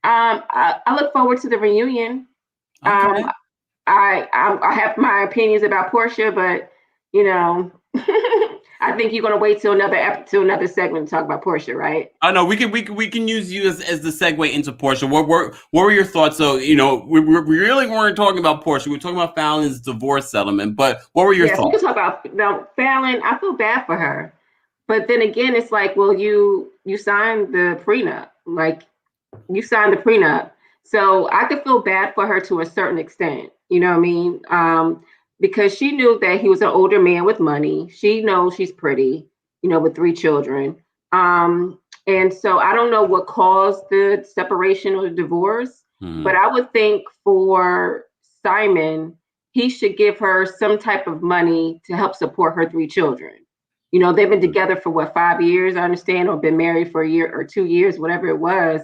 Speaker 5: I look forward to the reunion. Okay. I have my opinions about Portia, but I think you're gonna wait till another segment to talk about Portia, right?
Speaker 1: Oh no, we can use you as the segue into Portia. What were your thoughts? So we really weren't talking about Portia. We were talking about Falynn's divorce settlement. But what were your thoughts?
Speaker 5: We can talk about Falynn. I feel bad for her, but then again, it's like, well, you signed the prenup. Like, you signed the prenup, so I could feel bad for her to a certain extent. You know what I mean? Because she knew that he was an older man with money. She knows she's pretty, with 3 children. And so I don't know what caused the separation or the divorce, but I would think for Simon, he should give her some type of money to help support her 3 children. They've been together for 5 years, I understand, or been married for a year or 2 years, whatever it was.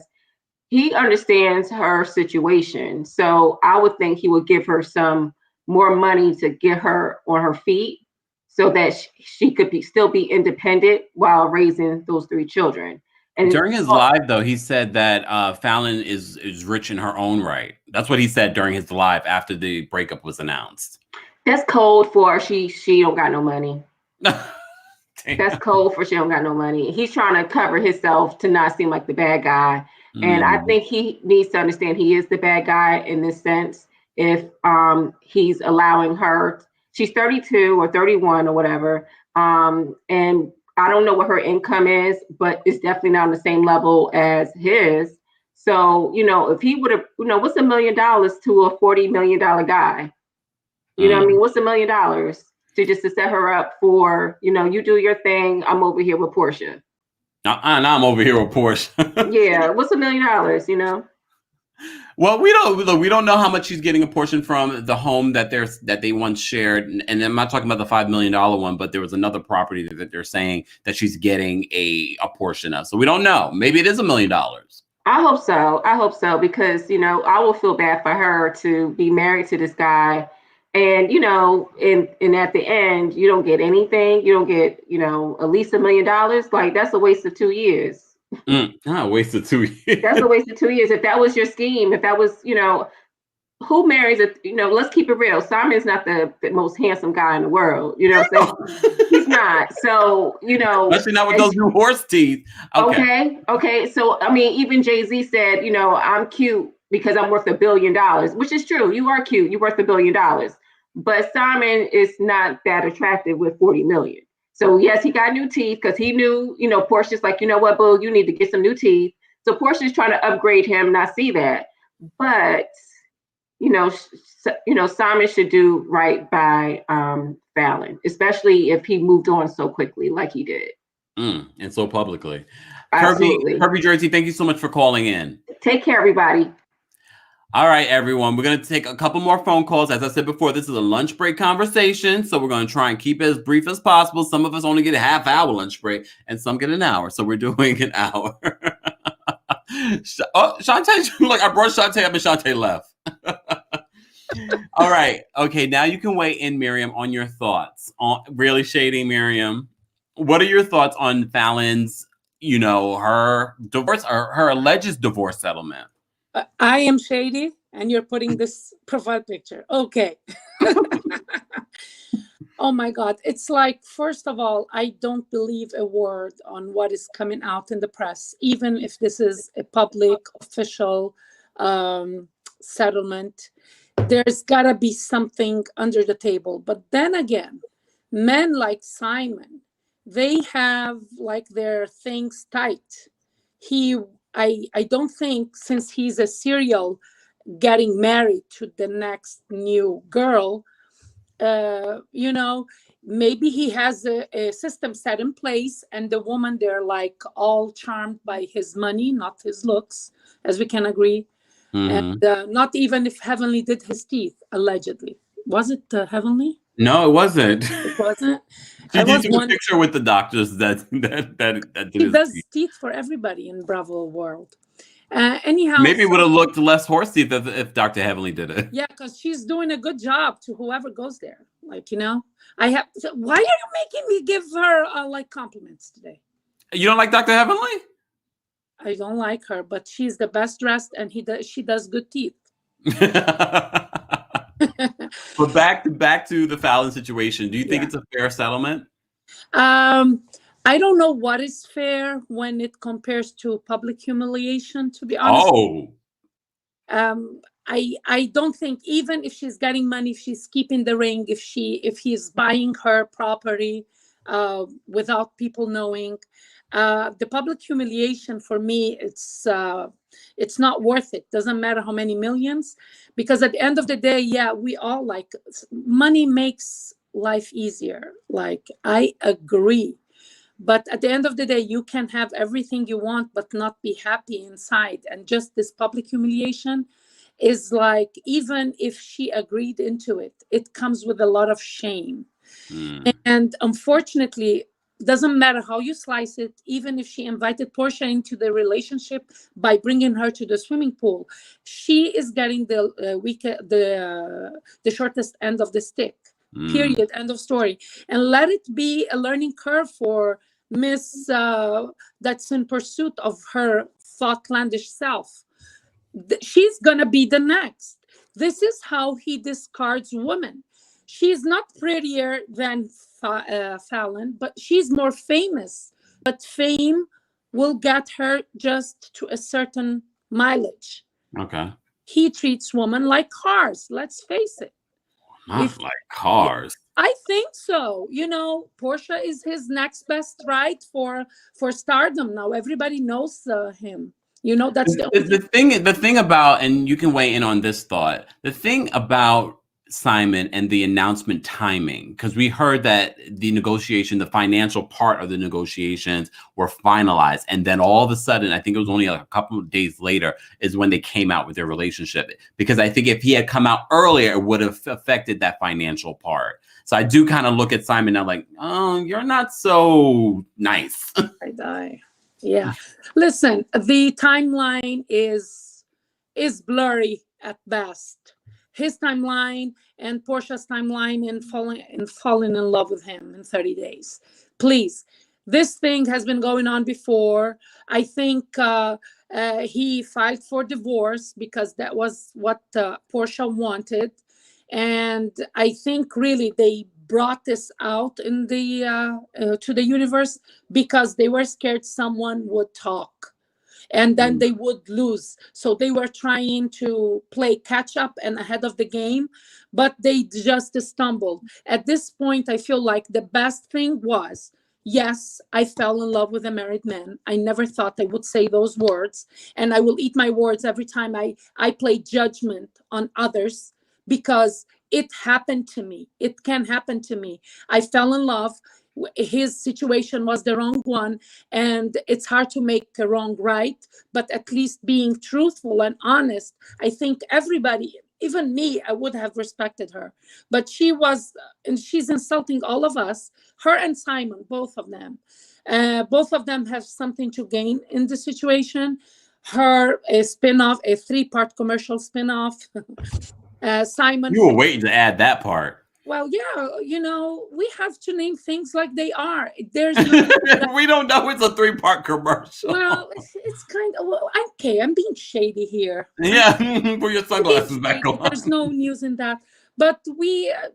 Speaker 5: He understands her situation. So I would think he would give her some more money to get her on her feet so that she could still be independent while raising those 3 children. And
Speaker 1: during his live, though, he said that Falynn is rich in her own right. That's what he said during his live after the breakup was announced.
Speaker 5: That's cold for she don't got no money. That's cold for she don't got no money. He's trying to cover himself to not seem like the bad guy. And I think he needs to understand he is the bad guy in this sense. If he's allowing her, she's 32 or 31 or whatever. And I don't know what her income is, but it's definitely not on the same level as his. So, if he would have, what's $1 million to a $40 million guy? You know what I mean? What's $1 million to set her up for, you do your thing. I'm over here with Portia.
Speaker 1: I'm over here with Portia.
Speaker 5: Yeah, what's $1 million?
Speaker 1: Well, we don't know how much she's getting a portion from the home that they once shared, and I'm not talking about the $5 million one, but there was another property that they're saying that she's getting a portion of. So we don't know. Maybe it is $1 million.
Speaker 5: I hope so, because I will feel bad for her to be married to this guy. And, and at the end, you don't get anything. You don't get, at least $1 million. Like, that's a waste of 2 years.
Speaker 1: A waste of 2 years.
Speaker 5: That's a waste of 2 years. If that was your scheme, if that was, who marries let's keep it real. Simon's not the most handsome guy in the world. What I'm saying? He's not. So,
Speaker 1: especially not with those new horse teeth.
Speaker 5: Okay. So, I mean, even Jay-Z said, I'm cute because I'm worth $1 billion, which is true. You are cute. You're worth $1 billion. But Simon is not that attractive with 40 million. So yes, he got new teeth because he knew, Portia's like, you know what, boo, you need to get some new teeth. So Portia's trying to upgrade him, and I see that. but Simon should do right by Falynn, especially if he moved on so quickly like he did.
Speaker 1: And so publicly.
Speaker 5: Absolutely.
Speaker 1: Kirby Jersey, thank you so much for calling in.
Speaker 5: Take care, everybody.
Speaker 1: All right, everyone. We're going to take a couple more phone calls. As I said before, this is a lunch break conversation, so we're going to try and keep it as brief as possible. Some of us only get a half-hour lunch break, and some get an hour, so we're doing an hour. Oh, Shantae, look, I brought Shantae up and Shantae left. All right. Okay, now you can weigh in, Miriam, on your thoughts. Really shady, Miriam. What are your thoughts on Falynn's, her divorce or her alleged divorce settlement?
Speaker 4: I am shady, and you're putting this profile picture. Okay. Oh my God. It's like, first of all, I don't believe a word on what is coming out in the press, even if this is a public official settlement. There's got to be something under the table. But then again, men like Simon, they have like their things tight. I don't think, since he's a serial getting married to the next new girl, maybe he has a system set in place, and the woman, they're like all charmed by his money, not his looks, as we can agree.
Speaker 1: Mm-hmm.
Speaker 4: And not even if Heavenly did his teeth, allegedly. Was it Heavenly?
Speaker 1: No, it wasn't.
Speaker 4: It wasn't.
Speaker 1: She took a picture with the doctors that did
Speaker 4: he
Speaker 1: his
Speaker 4: does
Speaker 1: teeth.
Speaker 4: teeth for everybody in Bravo world. Anyhow,
Speaker 1: maybe it would have looked less horse teeth if Dr. Heavenly did it.
Speaker 4: Yeah, because she's doing a good job to whoever goes there. Like, why are you making me give her like compliments today?
Speaker 1: You don't like Dr. Heavenly?
Speaker 4: I don't like her, but she's the best dressed, and she does good teeth.
Speaker 1: But back to the Falynn situation. Do you think it's a fair settlement?
Speaker 4: I don't know what is fair when it compares to public humiliation, to be honest. I don't think, even if she's getting money, if she's keeping the ring, if he's buying her property without people knowing, the public humiliation, for me, it's not worth it. Doesn't matter how many millions, because at the end of the day, we all like money makes life easier. Like, I agree. But at the end of the day, you can have everything you want, but not be happy inside. And just this public humiliation is like, even if she agreed into it, it comes with a lot of shame. And unfortunately, doesn't matter how you slice it, even if she invited Portia into the relationship by bringing her to the swimming pool, she is getting the shortest end of the stick. Period. End of story. And let it be a learning curve for Miss that's in pursuit of her thoughtlandish self. She's gonna be the next. This is how he discards women. She's not prettier than Falynn, but she's more famous. But fame will get her just to a certain mileage.
Speaker 1: Okay.
Speaker 4: He treats women like cars. Let's face it.
Speaker 1: Not like cars.
Speaker 4: I think so. Portia is his next best ride for stardom. Now everybody knows him. That's
Speaker 1: the thing about, and you can weigh in on this thought. The thing about Simon and the announcement timing, because we heard that the financial part of the negotiations were finalized, and then all of a sudden, I think it was only a couple of days later, is when they came out with their relationship. Because I think if he had come out earlier, it would have affected that financial part. So I do kind of look at Simon now like, oh, you're not so nice.
Speaker 4: I die. Yeah. Listen, the timeline is blurry at best. His timeline and Portia's timeline in falling in love with him in 30 days. Please. This thing has been going on before. I think he filed for divorce because that was what Portia wanted. And I think really they brought this out in to the universe because they were scared someone would talk and then they would lose. So they were trying to play catch up and ahead of the game, but they just stumbled. At this point, I feel like the best thing was Yes, I fell in love with a married man. I never thought I would say those words. And I will eat my words every time I play judgment on others, because it happened to me. It can happen to me. I fell in love. His situation was the wrong one. And it's hard to make a wrong right. But at least being truthful and honest, I think everybody, even me, I would have respected her. But she was, and she's insulting all of us, her and Simon, both of them. Both of them have something to gain in the situation. Her, a spin-off, a 3-part commercial spin-off. Simon.
Speaker 1: You were waiting to add that part.
Speaker 4: Well, yeah, we have to name things like they are. There's no.
Speaker 1: We don't know it's a 3-part commercial.
Speaker 4: Well, it's kind of, well, okay, I'm being shady here.
Speaker 1: Yeah, put your sunglasses back on.
Speaker 4: There's no news in that. But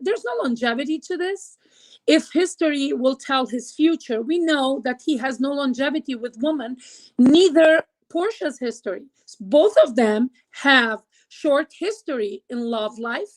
Speaker 4: there's no longevity to this. If history will tell his future, we know that he has no longevity with women, neither Portia's history. Both of them have short history in love life.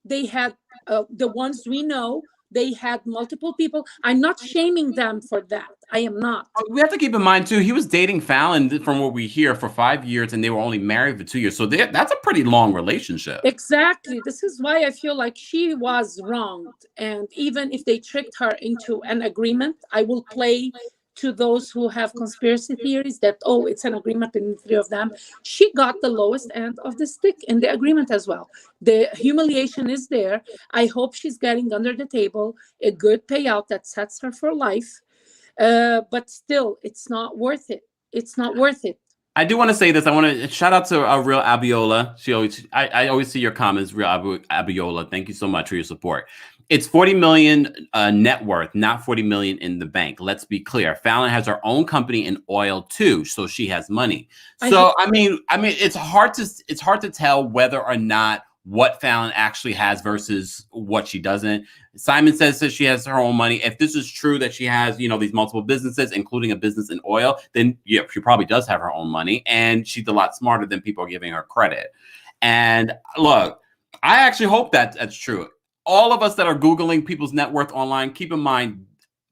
Speaker 4: They had, the ones we know, they had multiple people. I'm not shaming them for that. I am not.
Speaker 1: We have to keep in mind, too, he was dating Falynn, from what we hear, for 5 years, and they were only married for 2 years. So that's a pretty long relationship.
Speaker 4: Exactly. This is why I feel like she was wronged. And even if they tricked her into an agreement, I will play to those who have conspiracy theories that, oh, it's an agreement between the 3 of them. She got the lowest end of the stick in the agreement as well. The humiliation is there. I hope she's getting under the table a good payout that sets her for life. But still, it's not worth it. It's not worth it.
Speaker 1: I do want to say this. I want to shout out to Real Abiola. I always see your comments, Real Abiola. Thank you so much for your support. It's 40 million net worth, not 40 million in the bank. Let's be clear. Falynn has her own company in oil too, so she has money. So I mean, it's hard to tell whether or not what Falynn actually has versus what she doesn't. Simon says that she has her own money. If this is true that she has, these multiple businesses, including a business in oil, then yeah, she probably does have her own money, and she's a lot smarter than people are giving her credit. And look, I actually hope that that's true. All of us that are Googling people's net worth online, keep in mind,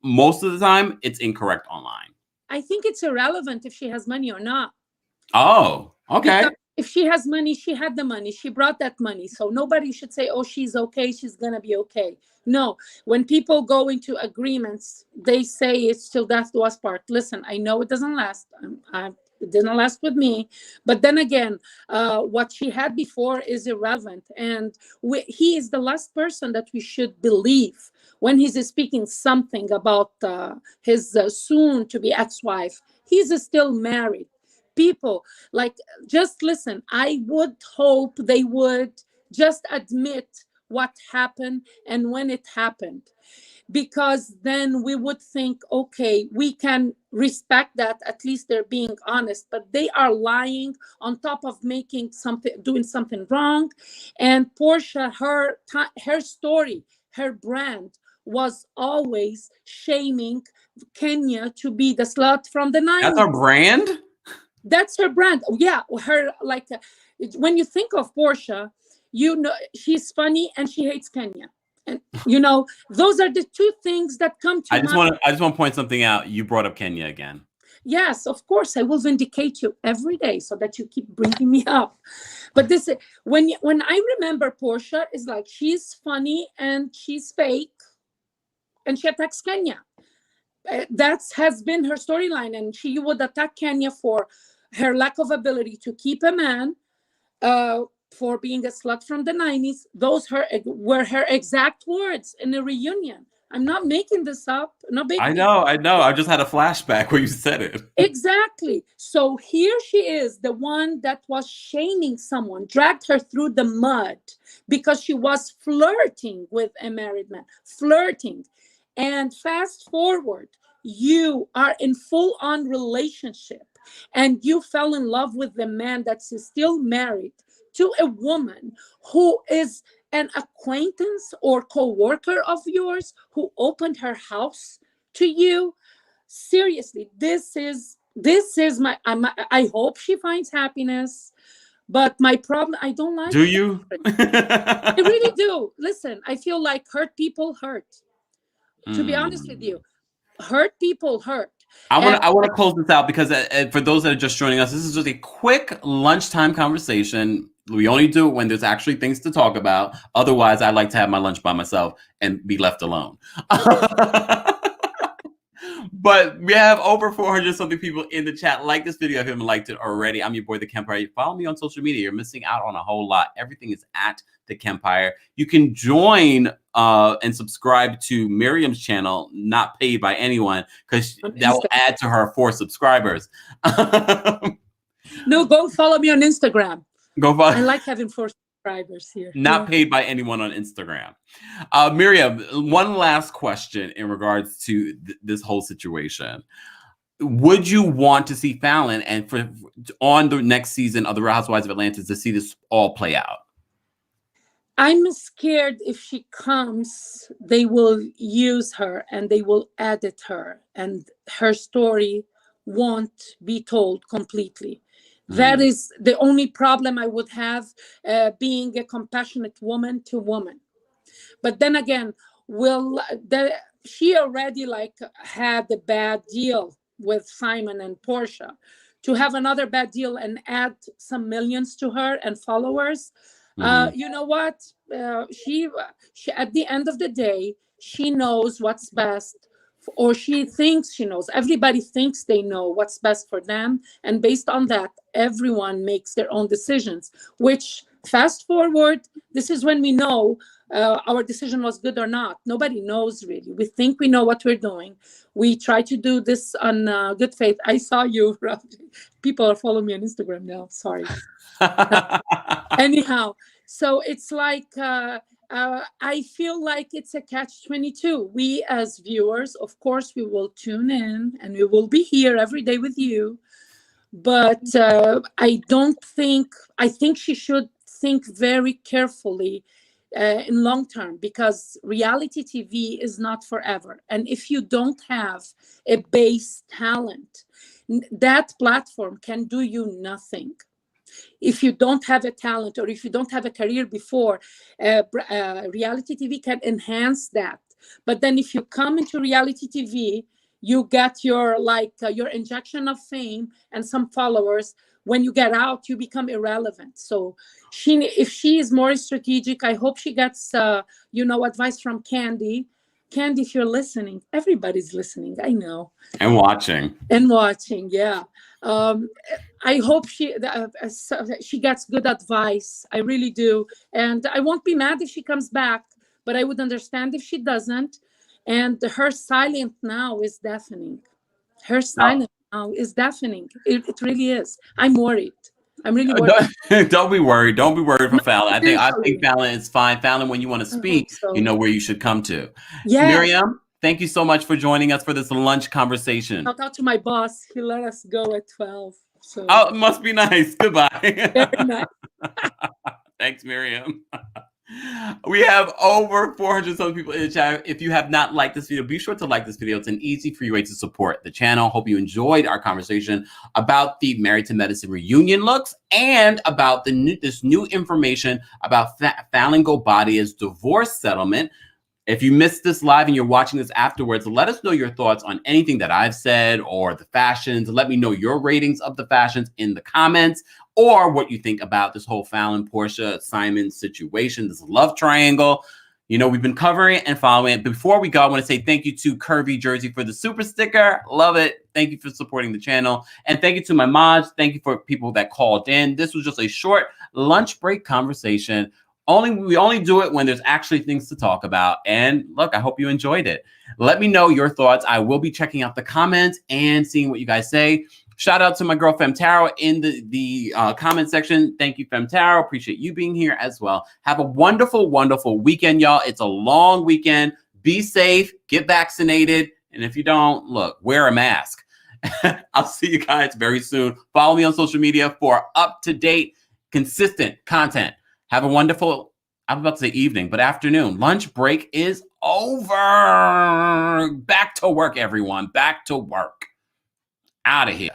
Speaker 1: most of the time, it's incorrect online.
Speaker 4: I think it's irrelevant if she has money or not.
Speaker 1: Oh, okay.
Speaker 4: Because if she has money, she had the money. She brought that money. So nobody should say, oh, she's okay. She's going to be okay. No. When people go into agreements, they say it's till death do us part. Listen, I know it doesn't last. It didn't last with me. But then again, what she had before is irrelevant. And he is the last person that we should believe when he's speaking something about his soon-to-be ex-wife. He's still married. People, like, just listen. I would hope they would just admit what happened and when it happened. Because then we would think, okay, we can respect that. At least they're being honest, but they are lying on top of doing something wrong. And Portia, her story, her brand was always shaming Kenya to be the slut from the 90s.
Speaker 1: That's her brand?
Speaker 4: That's her brand. Yeah, her, like, when you think of Portia, she's funny and she hates Kenya. And those are the two things that come to
Speaker 1: I just want to point something out. You brought up Kenya again.
Speaker 4: Yes, of course. I will vindicate you every day so that you keep bringing me up. But this, when I remember Portia, is like, she's funny and she's fake and she attacks Kenya. That has been her storyline, and she would attack Kenya for her lack of ability to keep a man, for being a slut from the 90s. Those were her exact words in a reunion. I'm not making this up.
Speaker 1: I know. I just had a flashback where you said it.
Speaker 4: Exactly. So here she is, the one that was shaming someone, dragged her through the mud because she was flirting with a married man. Flirting. And fast forward, you are in full-on relationship and you fell in love with the man that's still married to a woman who is an acquaintance or co-worker of yours, who opened her house to you. Seriously, this is I hope she finds happiness. But my problem, I don't like.
Speaker 1: Do you?
Speaker 4: I really do. Listen, I feel like hurt people hurt. To be honest with you, hurt people hurt.
Speaker 1: I want to close this out because for those that are just joining us, this is just a quick lunchtime conversation. We only do it when there's actually things to talk about. Otherwise, I like to have my lunch by myself and be left alone. But we have over 400 something people in the chat. Like this video if you haven't liked it already. I'm your boy, TheKempire. Follow me on social media. You're missing out on a whole lot. Everything is at TheKempire. You can join and subscribe to Miriam's channel, not paid by anyone, because that will add to her 4 subscribers.
Speaker 4: No, go follow me on Instagram.
Speaker 1: Go follow.
Speaker 4: I like having 4 subscribers here.
Speaker 1: Not paid by anyone on Instagram. Miriam, one last question in regards to this whole situation. Would you want to see Falynn and on the next season of The Real Housewives of Atlanta to see this all play out?
Speaker 4: I'm scared if she comes, they will use her and they will edit her and her story won't be told completely. That is the only problem I would have, being a compassionate woman to woman. But then again, she already had a bad deal with Simon and Portia. To have another bad deal and add some millions to her and followers, you know what? She at the end of the day, she knows what's best, or she thinks she knows. Everybody thinks they know what's best for them, and based on that, everyone makes their own decisions. Which, fast forward, this is when we know our decision was good or not. Nobody knows really. We think we know what we're doing. We try to do this on good faith. I saw you. People are following me on Instagram now. Sorry. Anyhow, so it's like I feel like it's a catch-22. We as viewers, of course, we will tune in and we will be here every day with you. But I think she should think very carefully in long term, because reality TV is not forever. And if you don't have a base talent, that platform can do you nothing. If you don't have a talent, or if you don't have a career before, reality TV can enhance that. But then if you come into reality TV, you get your injection of fame and some followers. When you get out, you become irrelevant. So if she is more strategic, I hope she gets advice from Candy. Candy, if you're listening, everybody's listening, I know.
Speaker 1: And watching,
Speaker 4: yeah. I hope she gets good advice. I really do. And I won't be mad if she comes back, but I would understand if she doesn't. And her silence now is deafening. Her silence now is deafening. It really is. I'm worried. I'm really worried.
Speaker 1: Don't be worried. Don't be worried for Falynn. I think Falynn is fine. Falynn, when you want to speak, you know where you should come to.
Speaker 4: Yes.
Speaker 1: Miriam, thank you so much for joining us for this lunch conversation.
Speaker 4: I'll talk to my boss. He let us go at 12. So.
Speaker 1: Oh, it must be nice. Goodbye.
Speaker 4: Very nice.
Speaker 1: Thanks, Miriam. We have over 400 something people in the chat. If you have not liked this video, be sure to like this video. It's an easy, free way to support the channel. Hope you enjoyed our conversation about the Married to Medicine reunion looks and about this new information about Falynn Guobadia's divorce settlement. If you missed this live and you're watching this afterwards, let us know your thoughts on anything that I've said or the fashions. Let me know your ratings of the fashions in the comments, or what you think about this whole Falynn, Portia, Simon situation, this love triangle. You know, we've been covering it and following it. Before we go, I want to say thank you to Curvy Jersey for the super sticker. Love it. Thank you for supporting the channel. And thank you to my mods. Thank you for people that called in. This was just a short lunch break conversation. We only do it when there's actually things to talk about. And look, I hope you enjoyed it. Let me know your thoughts. I will be checking out the comments and seeing what you guys say. Shout out to my girl Femtaro in the comment section. Thank you, Femtaro. Appreciate you being here as well. Have a wonderful, wonderful weekend, y'all. It's a long weekend. Be safe, get vaccinated. And if you don't, look, wear a mask. I'll see you guys very soon. Follow me on social media for up-to-date, consistent content. Have a wonderful, I'm about to say evening, but afternoon. Lunch break is over. Back to work, everyone. Back to work. Out of here.